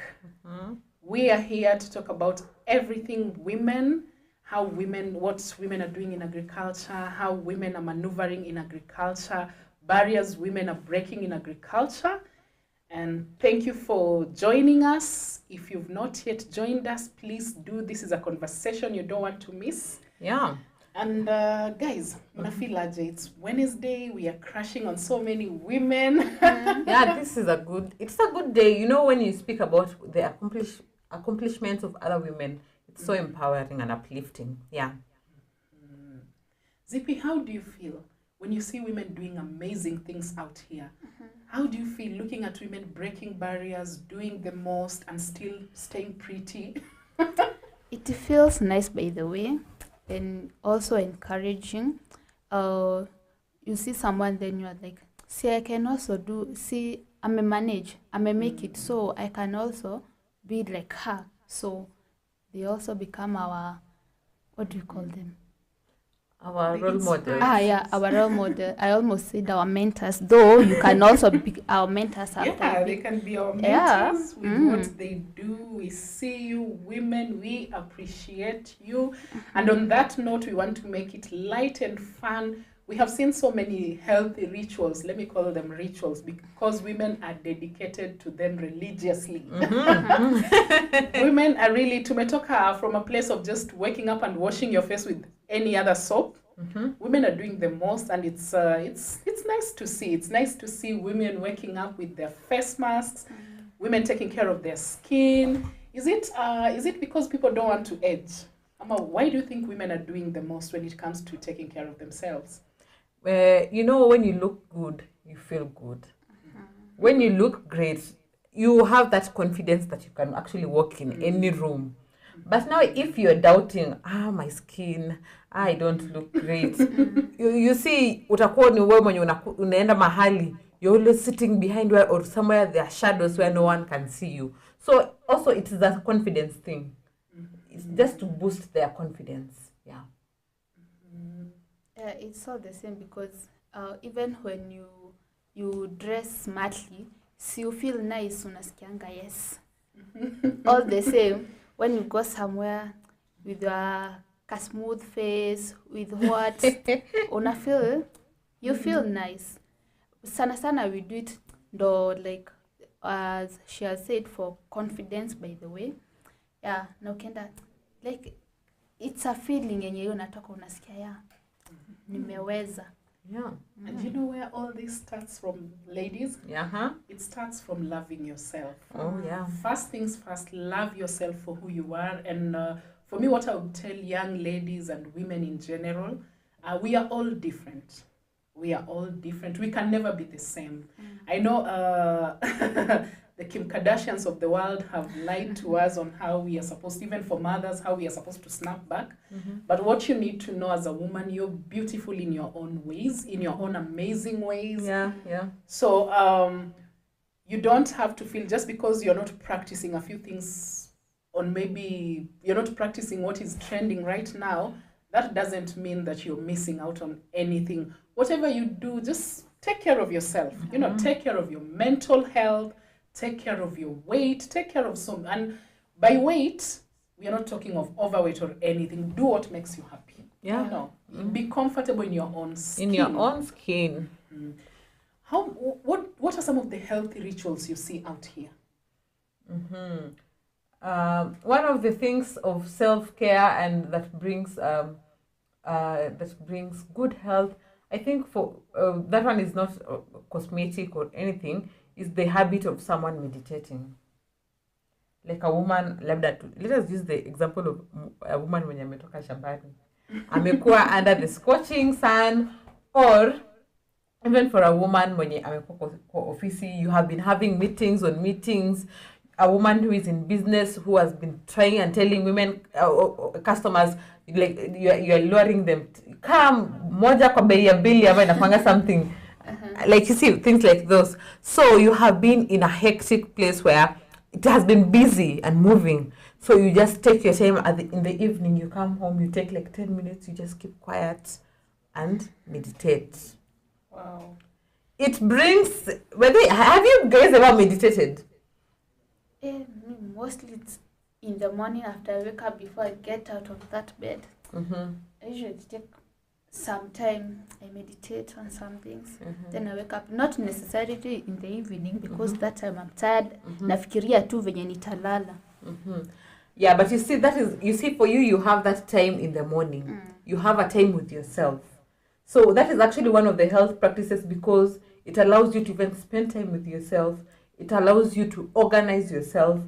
we are here to talk about everything women, what women are doing in agriculture, how women are maneuvering in agriculture, barriers women are breaking in agriculture. And thank you for joining us. If you've not yet joined us, please do. This is a conversation you don't want to miss. Yeah. And guys, it's Wednesday. We are crashing on so many women. Yeah, it's a good day. You know, when you speak about the accomplishments of other women, it's so empowering and uplifting. Yeah. Zippy, how do you feel when you see women doing amazing things out here? How do you feel looking at women breaking barriers, doing the most, and still staying pretty? It feels nice, by the way, and also encouraging. You see someone, then you're like, see, I can also do, see, I'm a manage, I'm a make it, so I can also be like her. So they also become our, what do you call them? Our role model. Yeah, our role model. I almost said our mentors, though you can also be our mentors. Yeah, they can be our mentors with what they do. We see you, women, we appreciate you. And on that note, we want to make it light and fun. We have seen so many healthy rituals, let me call them rituals, because women are dedicated to them religiously. Women are really, tumetoka from a place of just waking up and washing your face with any other soap. Women are doing the most, and it's nice to see. It's nice to see women waking up with their face masks, women taking care of their skin. Is it because people don't want to age? Ama, why do you think women are doing the most when it comes to taking care of themselves? You know, when you look good, you feel good. When you look great, you have that confidence that you can actually walk in any room. But now, if you're doubting, my skin, I don't look great. You see, utakuwa ni wewe mwenye unaenda mahali, you're always sitting behind where or somewhere there are shadows where no one can see you. So also it is a confidence thing. It's just to boost their confidence. Yeah. It's all the same because even when you dress smartly, so you feel nice, unasikianga yes. All the same, when you go somewhere with a smooth face, with what, you feel nice. Sana sana we do it though, like as she has said, for confidence, by the way. Yeah, na ukienda like it's a feeling yenye hiyo unatoka unasikia nimeweza. Yeah. And you know where all this starts from, ladies? Yeah. It starts from loving yourself. Oh, yeah. First things first, love yourself for who you are. And for me, what I would tell young ladies and women in general, we are all different. We are all different. We can never be the same. I know the Kim Kardashians of the world have lied to us on how we are supposed, even for mothers, how we are supposed to snap back. But what you need to know as a woman, you're beautiful in your own ways, in your own amazing ways. Yeah. So you don't have to feel just because you're not practicing a few things, or maybe you're not practicing what is trending right now, that doesn't mean that you're missing out on anything. Whatever you do, just take care of yourself. You know, take care of your mental health, take care of your weight, take care of some. And by weight, we are not talking of overweight or anything. Do what makes you happy. Yeah. You know, be comfortable in your own skin. In your own skin. What are some of the healthy rituals you see out here? One of the things of self-care and that brings good health, I think for that one is not cosmetic or anything, is the habit of someone meditating. Like a woman, let us use the example of a woman mwenye ametoka shambani. Amekuwa under the scorching sun, or even for a woman mwenye amekuwa kwa ofisi, you have been having meetings on meetings. A woman who is in business, who has been trying and telling women, customers, like you are luring them, come moja kwa bei ya mbili ama inafanga something. Like you see, things like those. So you have been in a hectic place where it has been busy and moving. So you just take your time in the evening, you come home, you take like 10 minutes, you just keep quiet and meditate. Wow. It brings, have you guys ever meditated? Mostly it's in the morning after I wake up, before I get out of that bed. I usually take some time, I meditate on some things. Then I wake up, not necessarily in the evening, because that time I'm tired. Nafikiria tu venye nitalala. Yeah, but you see, for you have that time in the morning. You have a time with yourself. So that is actually one of the health practices, because it allows you to even spend time with yourself. It allows you to organize yourself,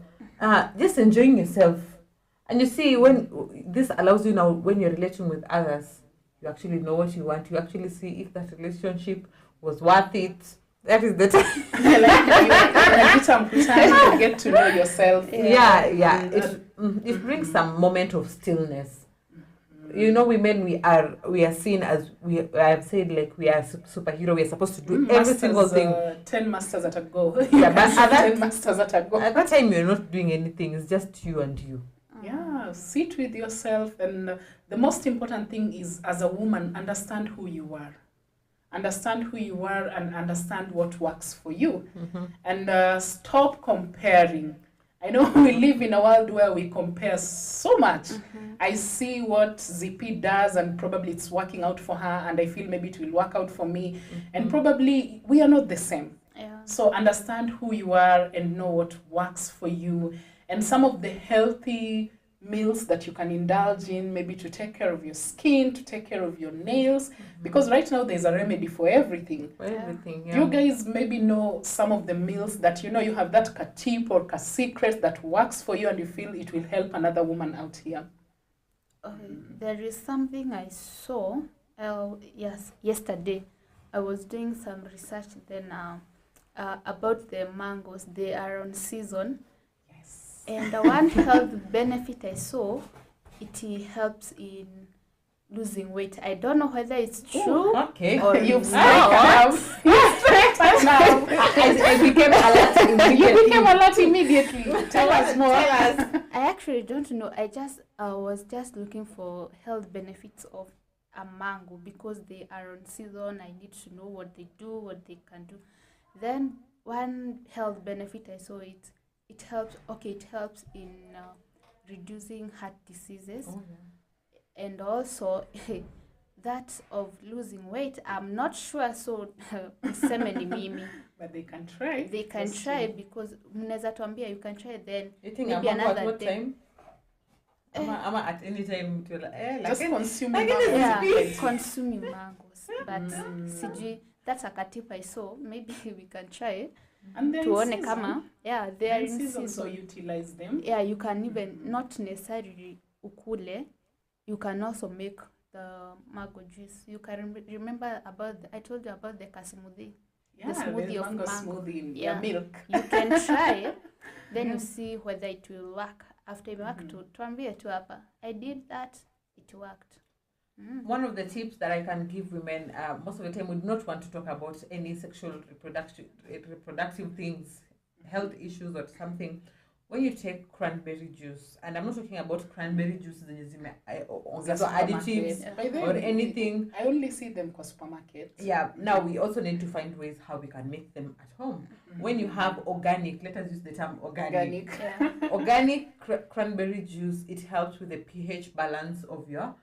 just enjoying yourself. And you see, when this allows you now, when you're relating with others, you actually know what you want. You actually see if that relationship was worth it. That is the time. You get to know yourself. Yeah. It brings some moment of stillness. You know, women, we are seen as, I have said, like, we are superhero. We are supposed to do every single thing. 10 masters at a go. Yeah, but at 10 masters at a go. At that time, you're not doing anything. It's just you and you. Yeah, sit with yourself. And the most important thing is, as a woman, understand who you are. Understand who you are and understand what works for you. And stop comparing. I know we live in a world where we compare so much. I see what ZP does and probably it's working out for her, and I feel maybe it will work out for me. And probably we are not the same. Yeah. So understand who you are and know what works for you. And some of the healthy meals that you can indulge in, maybe to take care of your skin, to take care of your nails, because right now there's a remedy for everything. For everything, yeah. You guys maybe know some of the meals that, you know, you have that ka tip or ka secret that works for you and you feel it will help another woman out here. There is something I saw. Yesterday, I was doing some research then about the mangoes. They are on season, Yes. and the one health benefit I saw, it helps in losing weight. I don't know whether it's true Okay. or You've not. straight up now. I became alert immediately. You became alert immediately. Tell us more. I actually don't know. I was just looking for health benefits of a mango because they are on season. I need to know what they do, what they can do. Then one health benefit I saw, it helps. Okay, it helps in reducing heart diseases, and also that of losing weight. I'm not sure. So semeni mimi. But they can try. They can Just try to- because mnaweza tuambia you can try then You think maybe I'm at another what day. time? I'm at any time to Just consuming like it is- mangoes. Yeah, consuming mangoes. But sijui, that's a tip I saw. Maybe we can try it. And they're in Tuone season. kama. Yeah, they are They're in season, so season. utilize them. Yeah, you can even, not necessarily ukule, you can also make the mango juice. You can remember about, I told you about the kasmoothie. Yeah, smoothie there's of mango mango. smoothie in Yeah. milk. You can try it, then Yeah. you see whether it will work. After it work, tuambie tu hapa. I did that, it worked. One of the tips that I can give women, most of the time we do not want to talk about any sexual reproductive things, health issues or something. When you take cranberry juice, and I'm not talking about cranberry juice zenye ongezwa additives By the or way, anything. I only see them kwa supermarket. Yeah, now we also need to find ways how we can make them at home. When you have organic, let us use the term organic. Yeah. Organic cranberry juice, it helps with the pH balance of the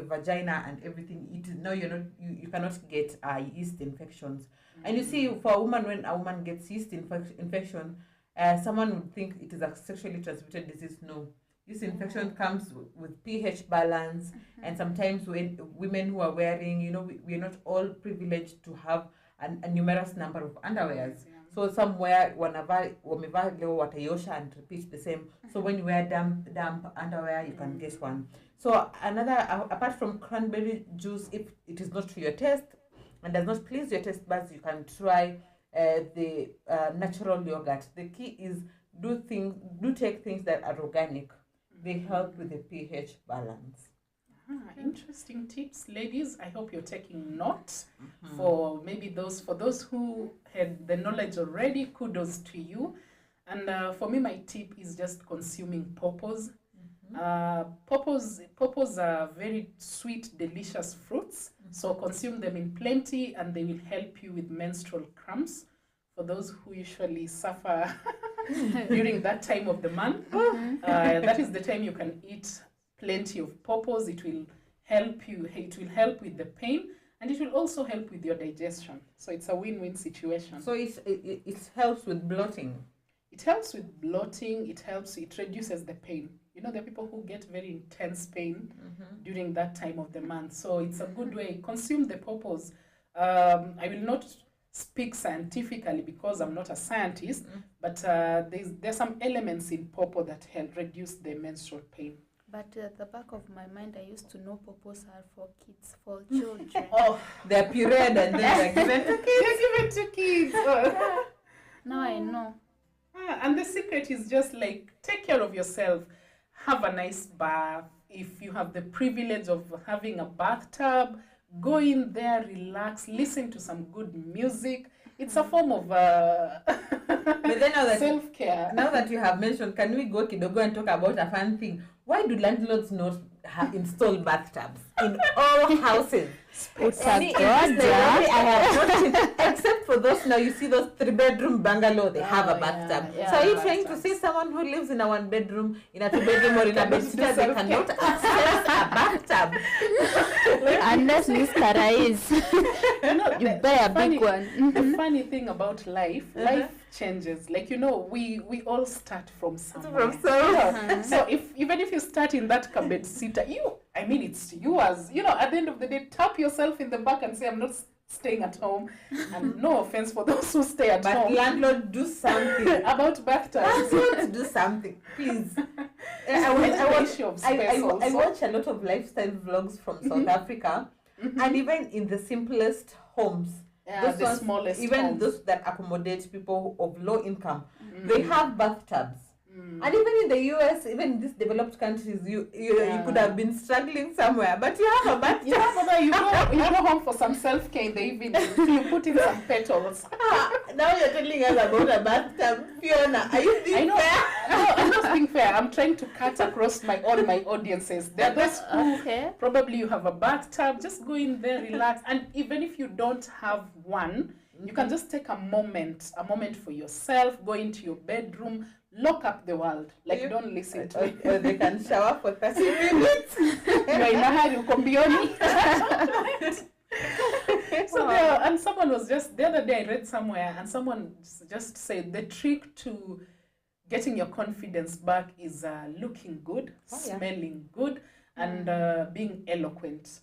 vagina and everything. You cannot get yeast infections. And you see, for a woman, when a woman gets yeast infection, someone would think it is a sexually transmitted disease. No, yeast infection comes with pH balance, and sometimes when women who are wearing, we are not all privileged to have a numerous number of underwears. So somewhere wamevaa leo wataiosha and repeat the same. So when you wear damp underwear, you can get one. So another, apart from cranberry juice, if it is not to your taste and does not please your taste buds, you can try the natural yogurt. The key is do take things that are organic. They help with the pH balance. Interesting tips, ladies. I hope you're taking note. For those who had the knowledge already, kudos to you. And for me, my tip is just consuming pawpaws. Pawpaws are very sweet, delicious fruits. So consume them in plenty, and they will help you with menstrual cramps. For those who usually suffer during that time of the month, that is the time you can eat plenty of pawpaws. It will help you. It will help with the pain, and it will also help with your digestion. So it's a win-win situation. So it helps with bloating. It helps with bloating. It reduces the pain. There are people who get very intense pain during that time of the month. So it's a good way. Consume the pawpaws. I will not speak scientifically because I'm not a scientist, but there's some elements in pawpaw that help reduce the menstrual pain. But at the back of my mind, I used to know pawpaws are for kids, for children. They're pureed and then they're given to kids. They're given to kids. Now I know. And the secret is just like, take care of yourself. Have a nice bath. If you have the privilege of having a bathtub, go in there, relax, listen to some good music. It's a form of But then self-care. Now that you have mentioned, can we go kidogo and talk about a fun thing? Why do landlords not install bathtubs in all houses? I have not seen, except for those, now you see those 3-bedroom bungalow, they have a bathtub. yeah. So are you trying to say someone who lives in a 1-bedroom, in a 2-bedroom or in a bedsitter, they cannot access a bathtub? Unless Mr. Rais, you buy a big one. The funny thing about life changes. Like, we all start from somewhere. So even if you start in that bed sitter, it's yours. At the end of the day, tap yourself in the back and say, I'm not staying at home. And no offense for those who stay at But home. landlord, do something. About bathtubs. Landlord, do something, please. I watch a lot of lifestyle vlogs from South Africa, and even in the simplest homes, Yeah, the smallest even homes. those that accommodate people of low income, they have bathtubs. And even in the US, even in these developed countries, you could have been struggling somewhere, but you have a bathtub. You go home for some self-care in the evening. You put in some petals. Now you're telling us about a bathtub, Fiona. Are you being fair? No, I'm not being fair. I'm trying to cut across all my audiences. There are those who probably you have a bathtub. Just go in there, relax, and even if you don't have one, you can just take a moment for yourself. Go into your bedroom. Lock up the world. Like, don't listen to it. Or they can shower for 30 minutes. You're in a hurry, ukombioni. And someone was just, the other day I read somewhere, and someone just said the trick to getting your confidence back is looking good, smelling good, and being eloquent.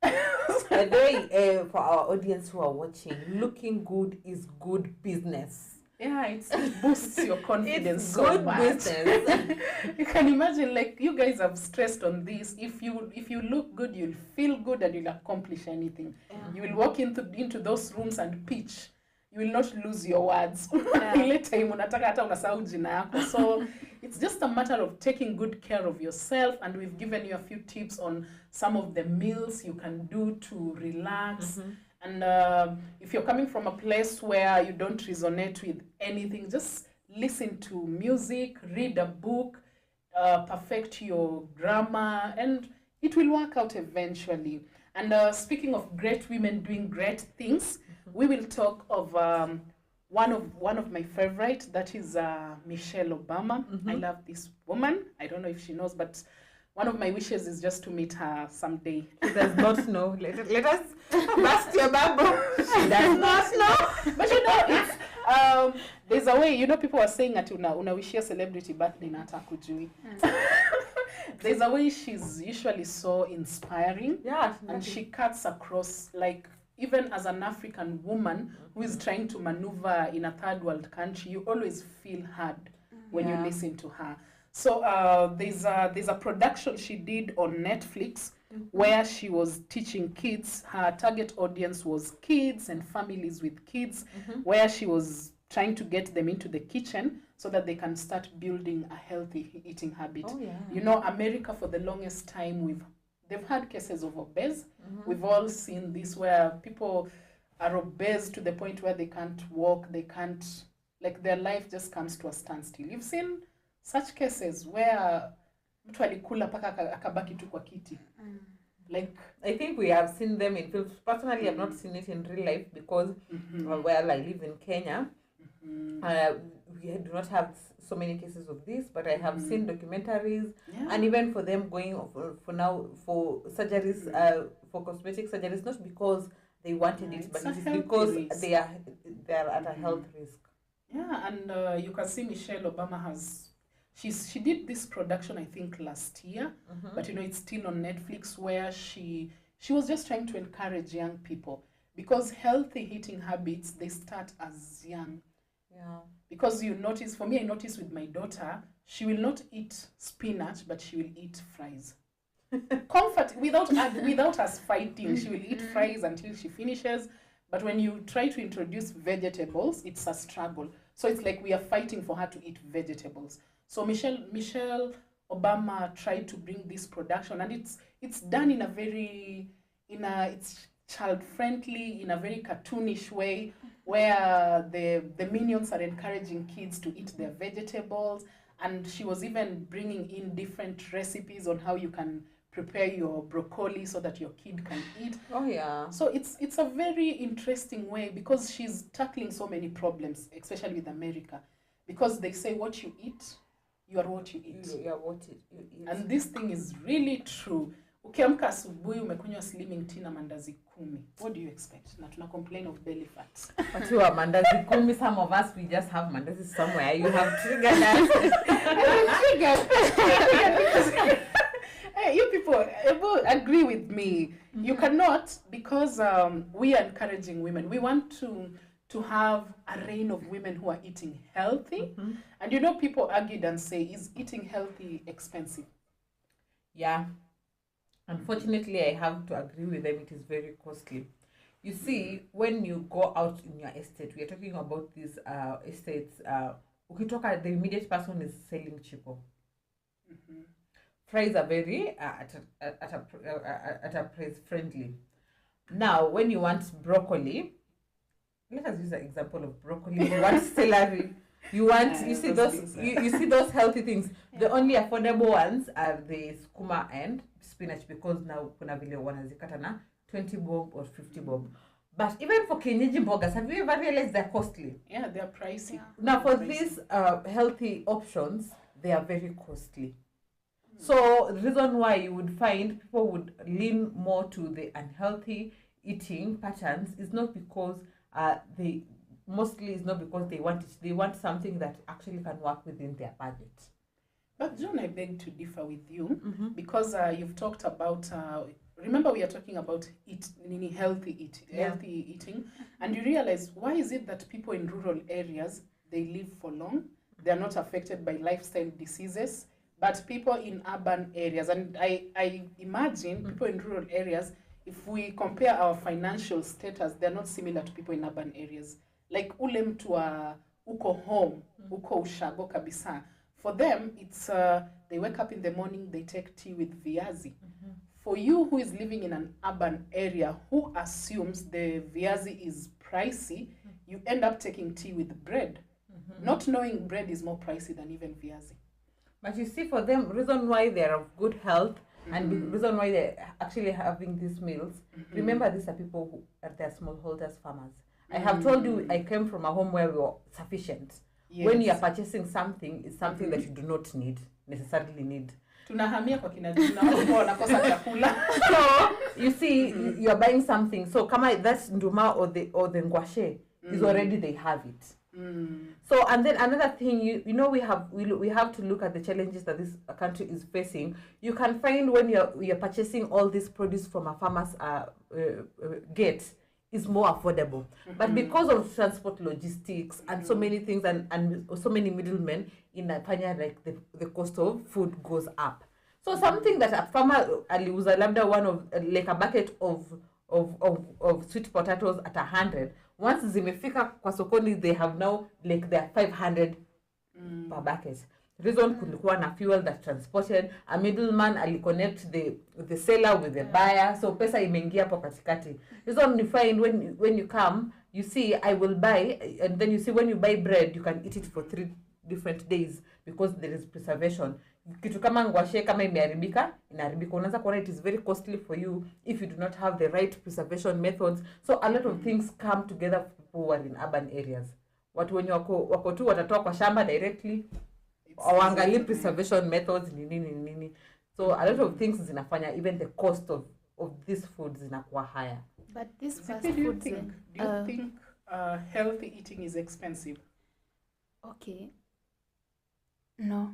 By the way, for our audience who are watching, looking good is good business. Yeah, it boosts your confidence it's so good much. Business. You can imagine, like, you guys have stressed on this. If you look good, you'll feel good and you'll accomplish anything. Yeah. You will walk into those rooms and pitch. You will not lose your words. Ile time unataka hata unasahau jina yako. So it's just a matter of taking good care of yourself, and we've given you a few tips on some of the meals you can do to relax. And if you're coming from a place where you don't resonate with anything, just listen to music, read a book, perfect your grammar, and it will work out eventually. And speaking of great women doing great things, we will talk of one of my favorite, that is Michelle Obama. I love this woman. I don't know if she knows, but one of my wishes is just to meet her someday. She does not know. Let us bust your bubble. She does not know. But it's there's a way, people are saying that unawishia celebrity birthday na hata kujui. There's a way she's usually so inspiring. Yeah, and she cuts across, like, even as an African woman who is trying to maneuver in a third world country, you always feel hard when you listen to her. So there's a production she did on Netflix where she was teaching kids. Her target audience was kids and families with kids, where she was trying to get them into the kitchen so that they can start building a healthy eating habit. Oh, yeah. America for the longest time, they've had cases of obese. We've all seen this where people are obese to the point where they can't walk, they can't, like, their life just comes to a standstill. You've seen such cases where mtu alikula paka akabaki tu kwa kiti. Like, I think we have seen them in films. Personally, I've not seen it in real life because where I live in Kenya, we do not have so many cases of this, but I have seen documentaries, and even for them going for surgeries, for cosmetic surgeries, not because they wanted it, but it is because they are at a health risk. Yeah, and you can see Michelle Obama she did this production, I think, last year, but it's still on Netflix, where she was just trying to encourage young people, because healthy eating habits, they start as young. Yeah. Because I notice with my daughter, she will not eat spinach, but she will eat fries. Comfort, without us fighting, she will eat fries until she finishes. But when you try to introduce vegetables, it's a struggle. So it's like we are fighting for her to eat vegetables. So Michelle Obama tried to bring this production, and it's done it's child friendly, in a very cartoonish way, where the minions are encouraging kids to eat their vegetables, and she was even bringing in different recipes on how you can prepare your broccoli so that your kid can eat. Oh yeah. So it's a very interesting way, because she's tackling so many problems, especially with America, because they say what you eat, you are what you eat. You are what you eat. And this thing is really true. Ukiamka asubuhi umekunywa slimming tea na mandazi 10. What do you expect? Na tuna complain of belly fat. But you are mandazi 10, some of us, we just have mandazi somewhere. You have triggered us. Hey, you people agree with me. You cannot, because we are encouraging women. We want to have a reign of women who are eating healthy. And you know, people argued and say, is eating healthy expensive? Yeah. Unfortunately, I have to agree with them. It is very costly. You see, when you go out in your estate, we are talking about these estates. Ukitoka, the immediate person is selling cheaper. Prices are very at a price friendly. Now, when you want broccoli, let us use an example of broccoli. You want celery. You want you see those you see those healthy things. The only affordable ones are the skuma and spinach, because now kuna vile wanazikata na 20 bob or 50 bob. But even for kienyeji mbogas, have you ever realized they're costly? Yeah, they're pricey. Yeah. Now for Pricey. these healthy options, they are very costly. So the reason why you would find people would lean more to the unhealthy eating patterns is not because they mostly is not because they want it. They want something that actually can work within their budget. But John, I beg to differ with you because you've talked about. Remember, we are talking about healthy eating, and you realize, why is it that people in rural areas, they live for long, they are not affected by lifestyle diseases, but people in urban areas, and I imagine people in rural areas, if we compare our financial status, they're not similar to people in urban areas. Like ule mtu wa uko home, uko ushago kabisa. For them, it's they wake up in the morning, they take tea with viazi. For you who is living in an urban area, who assumes the viazi is pricey, you end up taking tea with bread, not knowing bread is more pricey than even viazi. But you see, for them, reason why they're of good health and the reason why they're actually having these meals, remember, these are people who are their smallholders, farmers. I have told you, I came from a home where we were sufficient. Yes. When you are purchasing something, it's something that you do not necessarily need. Tunahamia kwa kina jina wao wanakosa chakula. So you see, you are buying something. So kama that's nduma or the ngwashe is already, they have it. So, and then another thing, you know, we have to look at the challenges that this country is facing. You can find when you're purchasing all this produce from a farmer's gate is more affordable, but because of transport logistics and so many things and so many middlemen in Kenya, like the cost of food goes up. So something that a farmer aliuza labda one of like a bucket of sweet potatoes at 100, once zimefika kwa sokoni, they have now like they're 500 per bucket. Reason kulikuwa na fuel that transported, a middleman aliconnect the seller with the buyer, so pesa imeingia hapo katikati. Reason you find when you come, you see, I will buy, and then you see when you buy bread, you can eat it for 3 different days because there is preservation. Kitu kama ngwashe kama imeharibika, inaharibika. Unaanza kuona it is very costly for you if you do not have the right preservation methods. So a lot of things come together for people who are in urban areas. Watu wenye wako tu watatoa kwa shamba directly, waangalie preservation methods nini. So a lot of things zinafanya even the cost of these foods zinakuwa higher. But this fast Do you foods, think healthy eating is expensive? okay, no,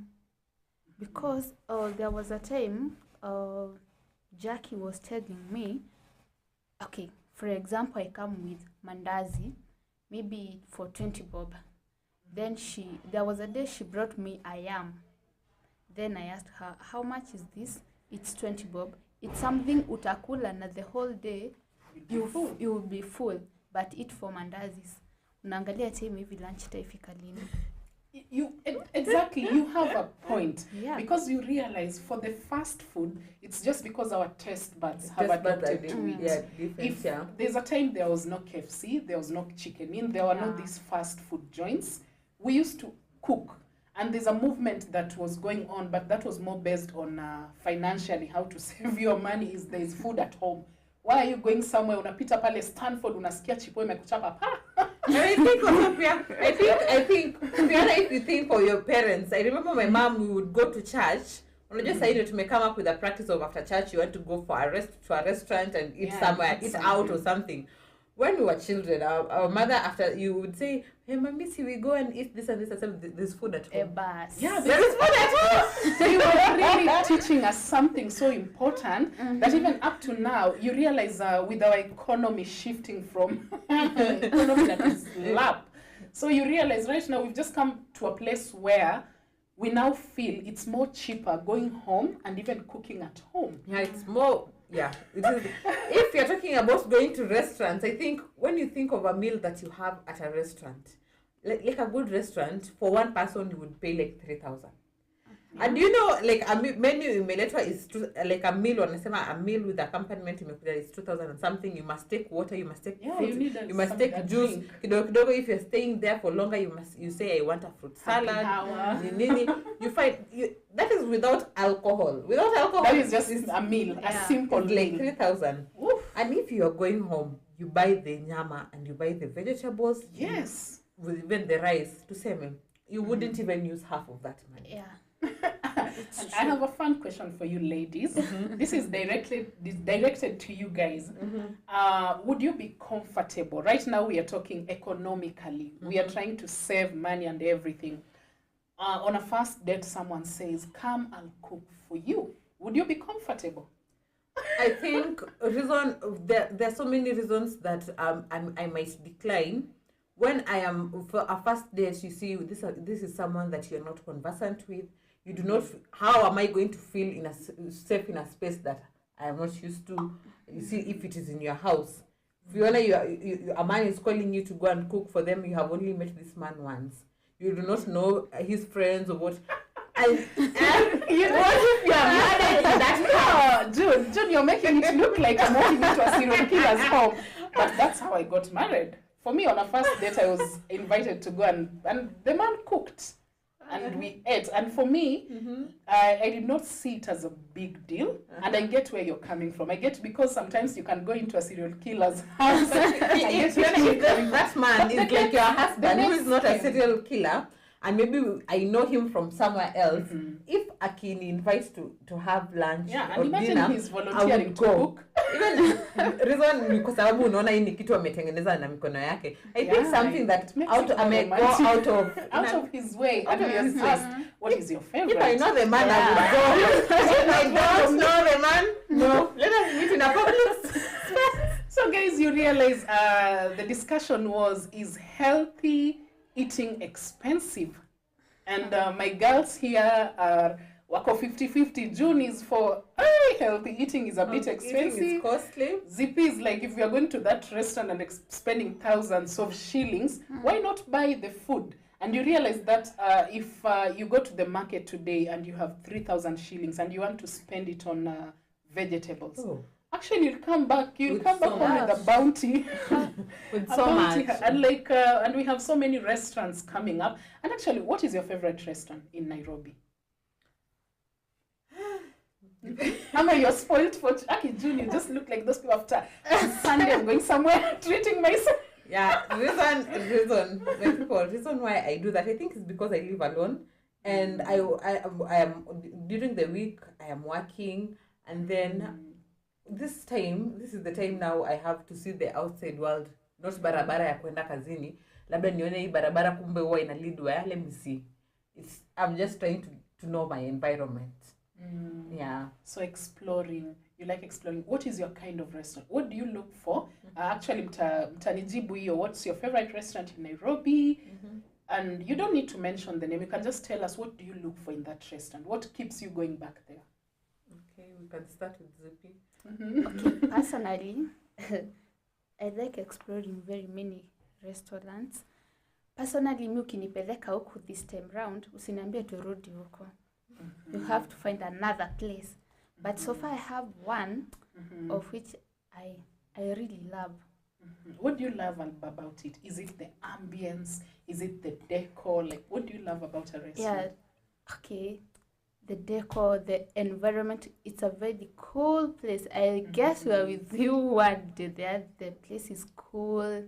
because there was a time Jackie was telling me, okay, for example, I come with mandazi, maybe for 20 bob. Then there was a day she brought me a yam. Then I asked her, how much is this? It's 20 bob. It's something utakula na the whole day you will be full, but eat for mandazis. Unaangalia time hivi lunch taifika lini. Exactly, you have a point. Yeah. Because you realize for the fast food, it's just because our taste buds have adopted to it. Yeah, different, yeah. There's a time there was no KFC, there was no chicken in, there were not these fast food joints. We used to cook, and there's a movement that was going on, but that was more based on financially how to save your money. Is there's food at home. Why are you going somewhere? Unapita pale Stanford, unasikia chipo imekuchapa pa. I think if you think for your parents, I remember my mom, we would go to church. Unajua saidi tumekame up with a practice of after church you want to go to a restaurant and eat somewhere, eat out or something. when we were children, our mother, after you would say, hey, Mamisi, we go and eat this and this, and said, there's food at A home. bus. Yeah, There is food at home. they were really teaching us something so important that even up to now, you realize with our economy shifting from economy that is lap. So you realize right now we've just come to a place where we now feel it's more cheaper going home and even cooking at home. Yeah, it's more, yeah. It is. If you're talking about going to restaurants, I think when you think of a meal that you have at a restaurant, like a good restaurant, for one person you would pay like 3,000. And you know, like a menu imeletwa is like a meal, wanasema a meal with accompaniment imekuja is 2,000 and something. You must take water, you must take fruit, you must take juice. Kidogo kidogo, if you're staying there for longer, you say I want a fruit salad. You find that is without alcohol. Without alcohol, that is just a meal, a simple like meal. 3,000. And if you are going home, you buy the nyama and you buy the vegetables. Yes. With even the rice. To say, you wouldn't even use half of that money. Yeah. And I have a fun question for you ladies. This is directed to you guys. Would you be comfortable? Right now we are talking economically. We are trying to save money and everything. On a first date, someone says, come, I'll cook for you. Would you be comfortable? I think there are so many reasons that I might decline. When I am, for a first date, you see, this is someone that you're not conversant with. You do not, how am I going to feel safe in a space that I am not used to? You see, if it is in your house. If a man is calling you to go and cook for them, you have only met this man once. You do not know his friends or what. What if you are married in that house? June, you're making it look like I'm walking into a serial killer's home. But that's how I got married. For me, on a first date, I was invited to go and the man cooked. And we ate. And for me, I did not see it as a big deal. And I get where you're coming from. I get because sometimes you can go into a serial killer's house. If that man is like your husband, who is not a serial killer, and maybe I know him from somewhere else, if Akini invites to have lunch or dinner, he's volunteering to cook. Even reason ni kwa sababu unaona hii ni kitu ametengeneza na mikono yake. I think something that out of his way. And we just asked, what is your favorite? If I know the man, I would go. If I don't know the man, no. Let us meet in a public. So guys, you realize the discussion was, is healthy eating expensive? And my girls here are wako 50-50. June is for healthy eating is a bit expensive. Eating is costly. Zippy is like, if you are going to that restaurant and spending thousands of shillings, why not buy the food? And you realize that if you go to the market today and you have 3,000 shillings and you want to spend it on vegetables, actually you'll come back home with a bounty. With so much. And and we have so many restaurants coming up. And actually, what is your favorite restaurant in Nairobi? Amma, you're spoiled for June. You just look like those people after Sunday. I'm going somewhere treating myself. Yeah, reason why I do that, I think, is because I live alone, and I am during the week I am working, and then this is the time now I have to see the outside world, not barabara ya kwenda kazini. Labda nione hii barabara kumbe huwa ina lead where, let me see. I'm just trying to know my environment. Yeah. So exploring. You like exploring. What is your kind of restaurant? What do you look for? Actually, mtanijibu hiyo. What's your favorite restaurant in Nairobi? And you don't need to mention the name. You can just tell us, what do you look for in that restaurant? What keeps you going back there? Okay, we can start with Zippy. Okay, personally, I like exploring very many restaurants. Personally, mi ukinipeleka huku this time round, usiniambie turudi huko. You have to find another place. But so far I have one of which I really love. What do you love about it? Is it the ambience? Is it the decor? Like, what do you love about a restaurant? Yeah, okay. The decor, the environment, it's a very cool place. I guess we are with you one day there. The place is cool.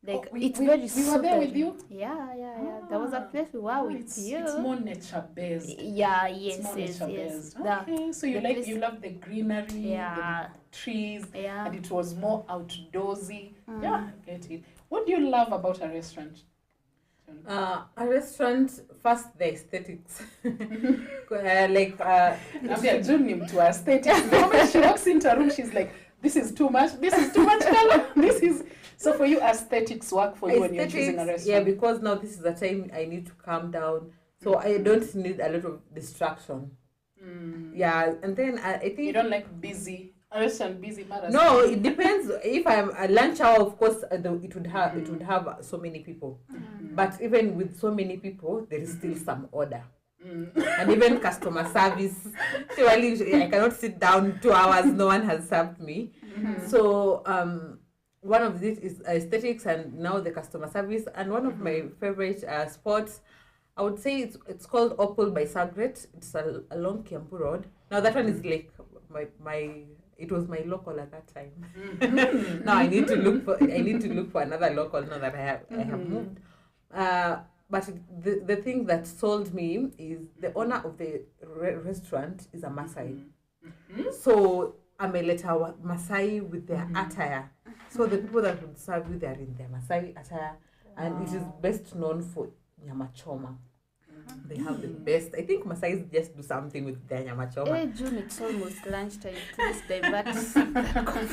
Like we, it's we, very we were there with soothing. you? Yeah. There was a place we were with it's, you. it's more nature based. Yeah, It's yes, more yes, nature yes. based. Okay, so you the place- you love the greenery, Yeah. the trees, Yeah. and it was more outdoorsy. Yeah, I get it. What do you love about a restaurant? A restaurant, first the aesthetics. Now we are Junim to aesthetics. The moment she walks into a room, she's like, this is too much color. This is so for you aesthetics work for you when you're choosing a restaurant. Yeah, because now this is the time I need to calm down. So I don't need a lot of distraction. Yeah, and then I think you don't like busy. A restaurant busy matters. No, it depends. If I'm a lunch hour, of course, it would have so many people. But even with so many people, there is still some order. And even customer service. Surely I cannot sit down 2 hours. No one has served me. So one of these is aesthetics, and now the customer service. And one of my favorite spots, I would say it's called Opal by Sagret. It's along Kiambu Road. Now that one is like it was my local at that time. Now I need to look for another local now that I have moved. But the thing that sold me is the owner of the restaurant is a Maasai. So ameleta Maasai with their attire. So the people that would serve you, they are in their Maasai attire, and it is best known for nyama choma. They have the best. I think Maasais just do something with their nyama choma. Hey, June, it's almost lunchtime. Please divert.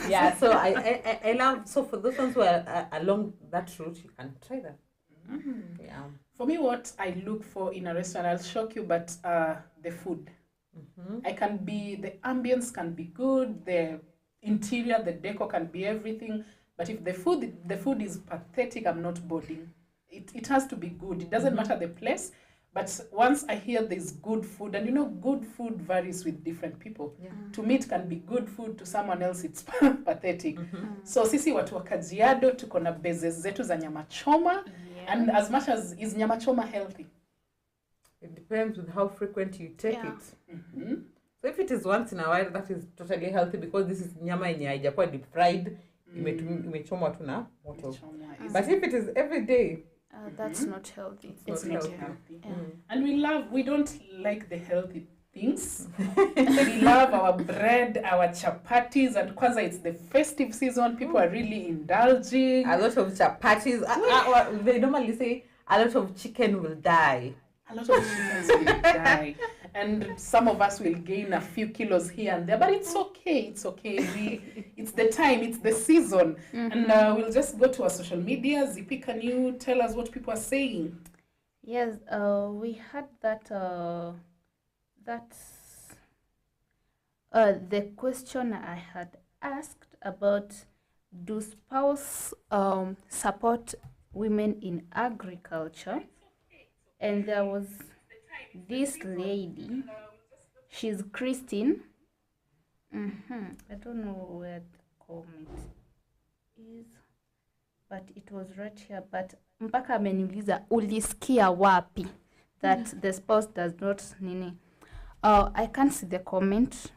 Yeah, so I love. So for those ones who are along that route, you can try that. Yeah. For me, what I look for in a restaurant, I'll shock you, but the food. The ambience can be good, the interior, the decor can be everything, but if the food is pathetic, I'm not boarding. It has to be good. It doesn't matter the place, but once I hear there's good food, and good food varies with different people. To me, it can be good food, to someone else it's pathetic. So sisi watu wa Kajiado tuko na bezes zetu za nyama choma, and as much as is nyama choma healthy? It depends with how frequent you take it. So if it is once in a while, that is totally healthy, because this is nyama yenye haijakuwa deep fried, imechomwa tu na moto. But if it is every day, that's not healthy. It's not healthy. And we don't like the healthy things. We love our bread, our chapatis, and kwanza it's the festive season. People are really indulging. A lot of chapatis. They normally say a lot of chicken will die. A lot of chickens will die. And some of us will gain a few kilos here and there, but it's okay. It's okay. It's the time, it's the season. And we'll just go to our social media. Zippy, can you tell us what people are saying? Yes, we had that. The question I had asked about, do spouse support women in agriculture? And there was this lady, she's Christine. I don't know where the comment is, but it was right here. But mpaka ameniuliza ulisikia wapi that the spouse does not nini. I can't see the comment.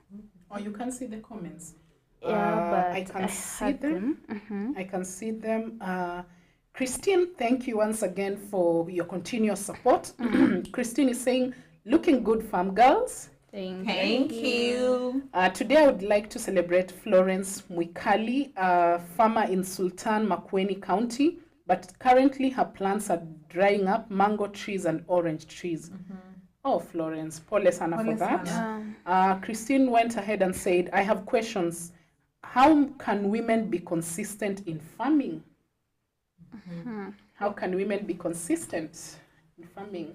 Oh, you can see the comments. Yeah, but I can see them. I can see them. Christine, thank you once again for your continuous support. Christine is saying, looking good, farm girls. Thank you. Today I would like to celebrate Florence Mwikali, a farmer in Sultan Makueni County, but currently her plants are drying up, mango trees and orange trees. Oh, Florence, pole sana for that. Christine went ahead and said, I have questions. How can women be consistent in farming? How can women be consistent in farming?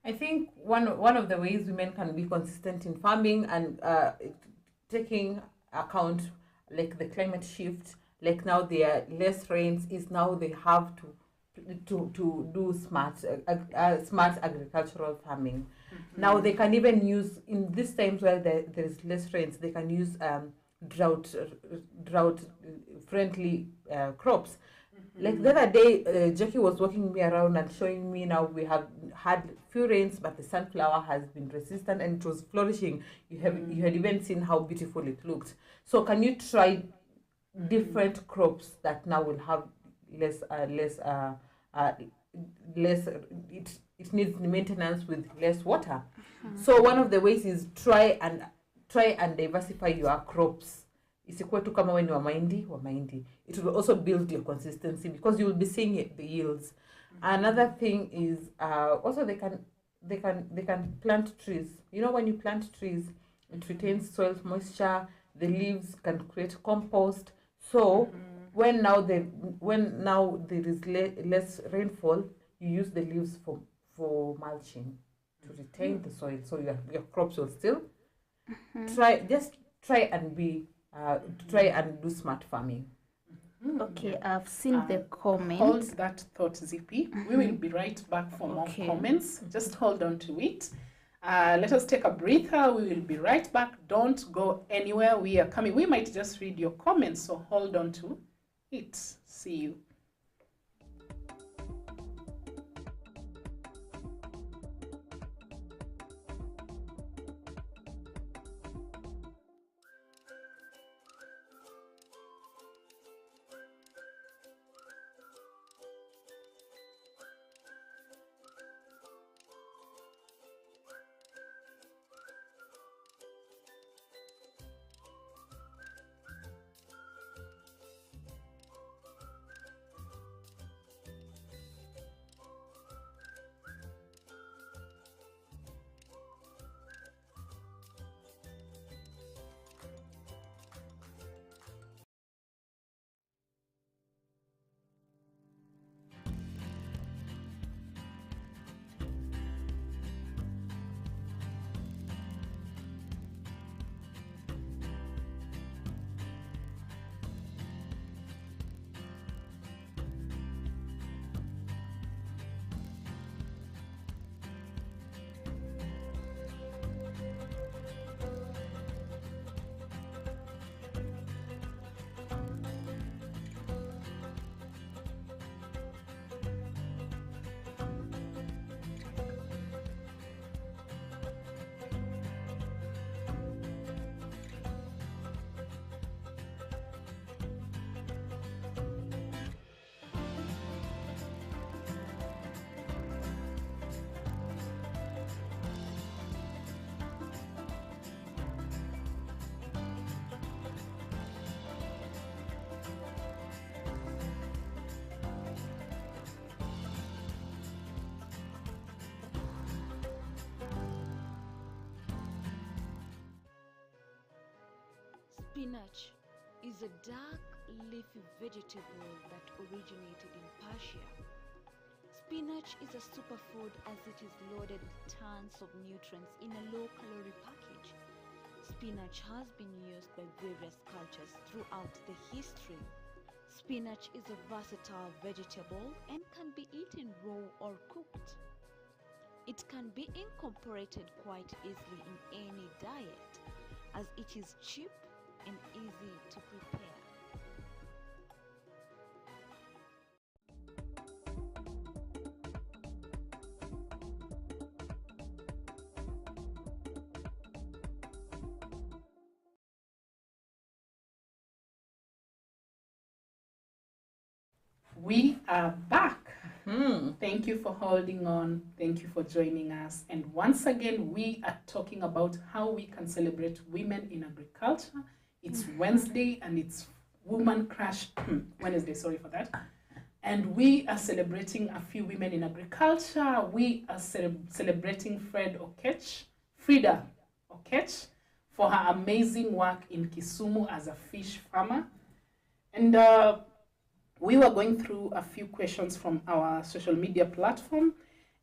I think one of the ways women can be consistent in farming and taking account like the climate shift, like now there are less rains, is now they have to do smart agricultural farming. Now they can even use, in these times where there is less rains, they can use drought friendly crops. Like the other day, Jackie was walking me around and showing me, now we have had few rains, but the sunflower has been resistant and it was flourishing. You had even seen how beautiful it looked. So can you try different crops that now will have uh, less it needs maintenance with less water. So one of the ways is try and diversify your crops. Isikuwe tu kama we ni wa mahindi. It will also build your consistency because you will be seeing the yields. Another thing is also they can plant trees. You know, when you plant trees, it retains soil moisture. The leaves can create compost. So when now there is less rainfall, you use the leaves for mulching to retain the soil. So your crops will still try and do smart farming. Okay, I've seen the comment. Hold that thought, Zippy. We will be right back for more comments. Just hold on to it. Let us take a breather. We will be right back. Don't go anywhere. We are coming. We might just read your comments, so hold on to it. See you. Spinach is a dark leafy vegetable that originated in Persia. Spinach is a superfood as it is loaded with tons of nutrients in a low-calorie package. Spinach has been used by various cultures throughout the history. Spinach is a versatile vegetable and can be eaten raw or cooked. It can be incorporated quite easily in any diet as it is cheap and easy to prepare. We are back. Thank you for holding on. Thank you for joining us. And once again, we are talking about how we can celebrate women in agriculture. It's Wednesday and it's Woman Crush Wednesday, sorry for that. And we are celebrating a few women in agriculture. We are celebrating Frida Okech, for her amazing work in Kisumu as a fish farmer. And we were going through a few questions from our social media platform.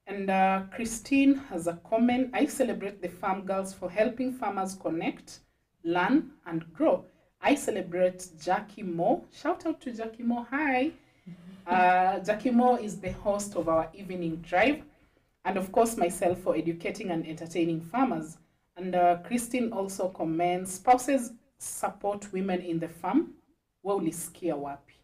And Christine has a comment. I celebrate the farm girls for helping farmers connect, learn, and grow. I celebrate Jackie Moore. Shout out to Jackie Moore. Hi. Jackie Moore is the host of our evening drive. And of course, myself for educating and entertaining farmers. And Christine also comments, spouses support women in the farm. Ulisikia wapi?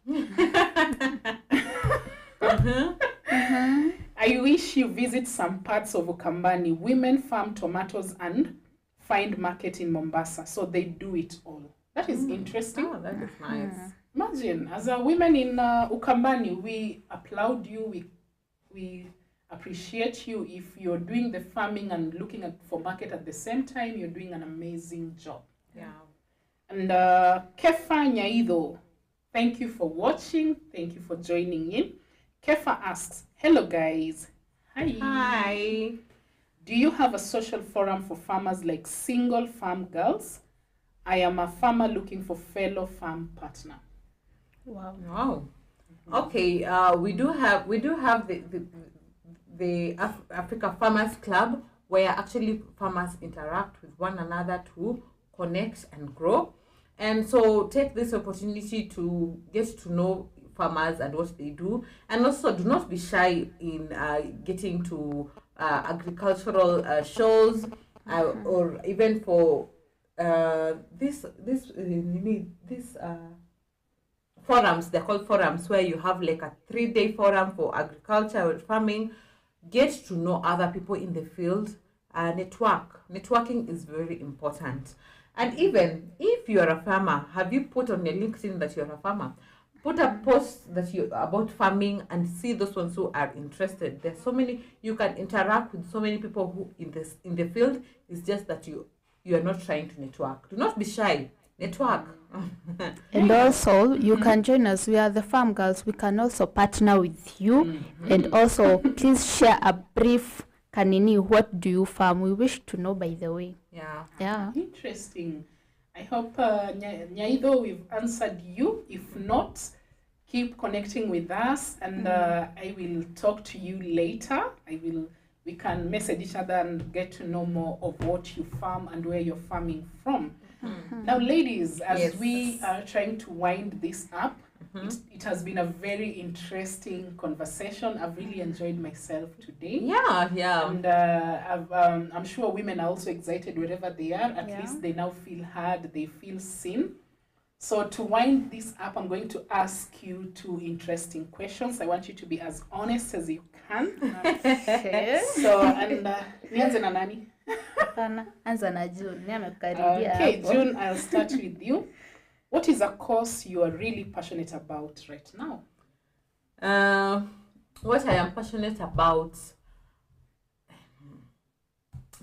I wish you visit some parts of Ukambani. Women farm tomatoes and find market in Mombasa. So they do it all. That is interesting. Oh, that is nice. Imagine, as a women in Ukambani, we applaud you, we appreciate you. If you're doing the farming and looking at for market at the same time, you're doing an amazing job. Yeah. And Kefa Nyaido, thank you for watching. Thank you for joining in. Kefa asks, hello guys. Hi. Hi. Do you have a social forum for farmers like single farm girls? I am a farmer looking for fellow farm partner. Wow. Wow. Okay. We do have the Africa Farmers Club, where actually farmers interact with one another to connect and grow. And so take this opportunity to get to know farmers and what they do, and also do not be shy in getting to agricultural shows, or even for this forums. They're called forums, where you have like a 3-day forum for agriculture or farming. Get to know other people in the field. Networking is very important. And even if you're a farmer, have you put on your LinkedIn that you're a farmer? Put a post that you about farming and see those ones who are interested. There's so many, you can interact with so many people who in the field. It's just that you are not trying to network. Do not be shy. Network. And also, you can join us. We are the Farm Girls. We can also partner with you. And also, please share a brief kanini. What do you farm? We wish to know, by the way. Yeah. Yeah. Interesting. I hope, Nyaido, we've answered you. If not, keep connecting with us, and I will talk to you later. We can message each other and get to know more of what you farm and where you're farming from. Now, ladies, as Yes. we are trying to wind this up, it has been a very interesting conversation. I've really enjoyed myself today. Yeah. And I'm sure women are also excited wherever they are. At Yeah. least they now feel heard, they feel seen. So to wind this up, I'm going to ask you 2 interesting questions. I want you to be as honest as you can. Okay. So, and nianze na nani? Hapana, anza na June. Mimi amekukaribia Okay, hapo. June, I'll start with you. What is a course you are really passionate about right now? What I am passionate about.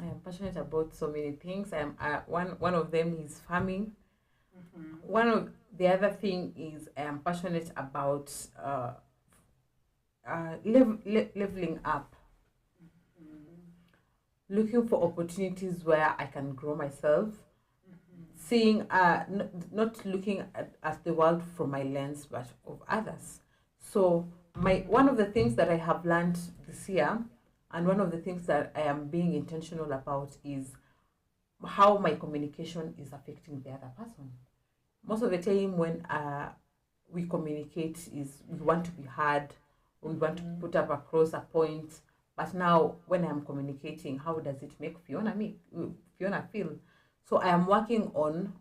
I am passionate about so many things. I am one of them is farming. One of the other thing is I am passionate about leveling up, looking for opportunities where I can grow myself, seeing not looking at the world from my lens but of others. So one of the things that I have learned this year, and one of the things that I am being intentional about, is how my communication is affecting the other person. Most of the time when we communicate is we want to be heard, we want to put up across a point. But now when I'm communicating, how does it make Fiona feel? So I am working on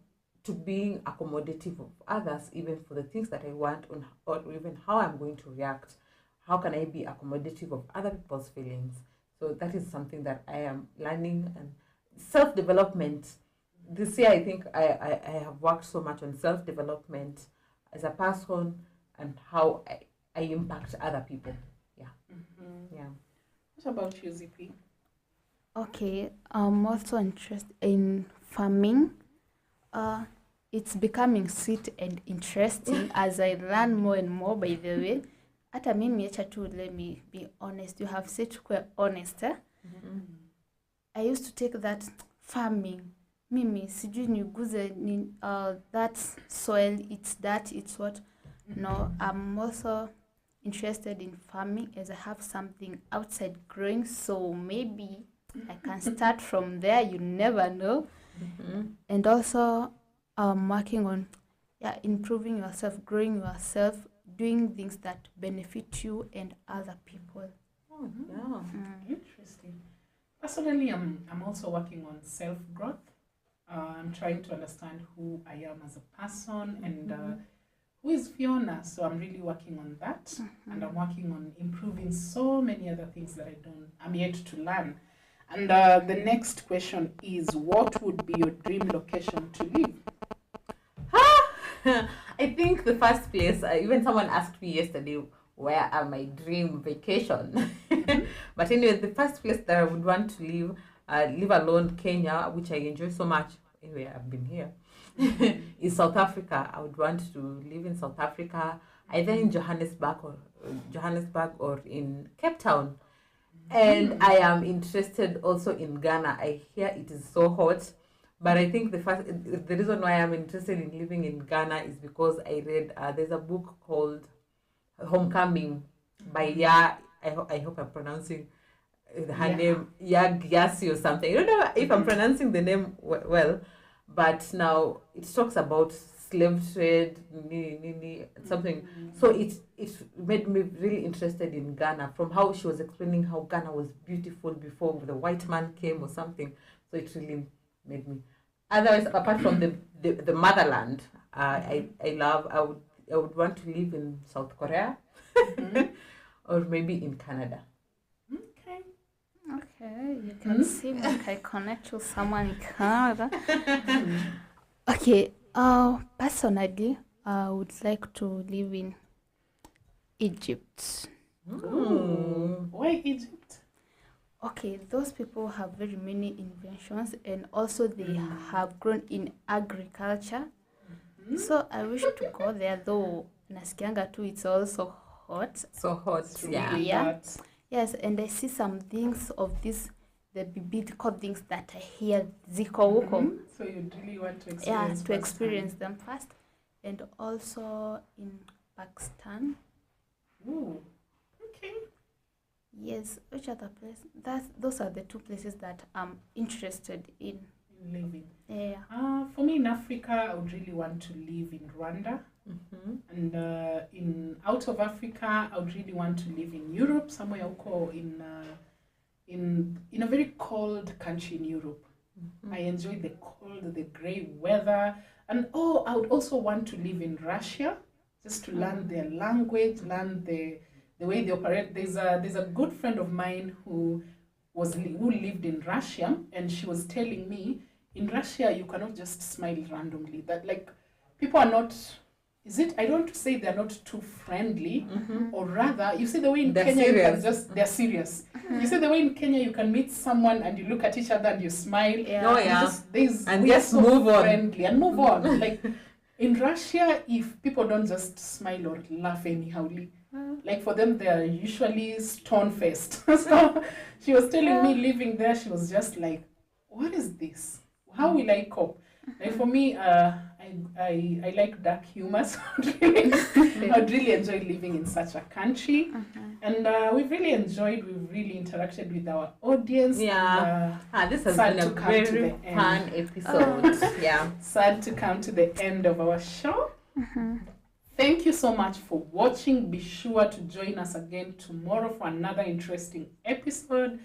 to being accommodative of others, even for the things that I want, or even how I'm going to react. How can I be accommodative of other people's feelings? So that is something that I am learning. And self-development. This year, I think I have worked so much on self-development as a person and how I impact other people. Yeah. Yeah. What about you, ZP? Okay, I'm also interested in farming. It's becoming sweet and interesting as I learn more and more, by the way. Hata mimi acha tu, let me be honest. You have said tukue honest, eh? I used to take that farming. Mimi, sijui niguze that soil, it's that, it's what. No, I'm also interested in farming as I have something outside growing, so maybe I can start from there. You never know. And also working on improving yourself, growing yourself, doing things that benefit you and other people. Oh, yeah. Interesting. Personally, I'm also working on self-growth. I'm trying to understand who I am as a person and who is Fiona. So I'm really working on that. And I'm working on improving so many other things that I'm yet to learn. And the next question is, what would be your dream location to live? I think the first place, even someone asked me yesterday, where are my dream vacation? But anyway, the first place that I would want to live alone, Kenya, which I enjoy so much. Anyway, I've been here. Is South Africa. I would want to live in South Africa, either in Johannesburg or in Cape Town. And I am interested also in Ghana. I hear it is so hot. But I think the reason why I'm interested in living in Ghana is because I read there's a book called Homecoming by I hope I'm pronouncing her name, Gyasi or something. I don't know if I'm pronouncing the name well, but now it talks about slave trade, something. So it made me really interested in Ghana from how she was explaining how Ghana was beautiful before the white man came or something. So it really made me. Otherwise, apart from the motherland, I would want to live in South Korea or maybe in Canada. Okay, you can see like I connect with someone in Canada. Okay, personally, I would like to live in Egypt. Why Egypt? Okay, those people have very many inventions and also they have grown in agriculture. So I wish to go there, though nasikianga too it's also hot. So hot, yeah. Yeah. Yes, and I see some things of this, the biblical things that I hear ziko huko. So you really want to experience experience them first. And also in Pakistan. Ooh, okay. Yes, which other place? Those are the two places that I'm interested in living. Yeah. For me in Africa, I would really want to live in Rwanda. And out of Africa, I would really want to live in Europe, somewhere in a very cold country in Europe. I enjoy the cold, the grey weather, and I would also want to live in Russia, just to learn their language, learn the way they operate. There's a good friend of mine who lived in Russia, and she was telling me in Russia you cannot just smile randomly. That like people are not. I don't want to say they're not too friendly, or rather, you see the way in Kenya they're serious. You see the way in Kenya you can meet someone and you look at each other and you smile. Yeah. Just move on. Friendly and move on. Like in Russia, if people don't just smile or laugh anyhowly, like for them they are usually stone faced. So she was telling me living there, she was just like, what is this? How will I cope? Like for me, I like dark humor, so I'd really enjoy living in such a country. And we've really interacted with our audience. Yeah. This has been a very fun episode. Yeah. Sad to come to the end of our show. Thank you so much for watching. Be sure to join us again tomorrow for another interesting episode.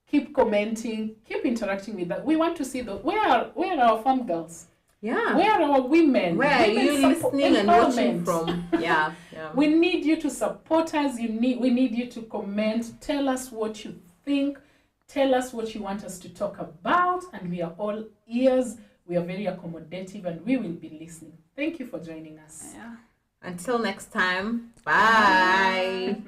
Keep commenting, keep interacting with us. We want to see where are our farm girls? Yeah. Where are our women? Where are you listening and watching from? Yeah. We need you to support us. We need you to comment. Tell us what you think. Tell us what you want us to talk about. And we are all ears. We are very accommodative and we will be listening. Thank you for joining us. Yeah. Until next time. Bye.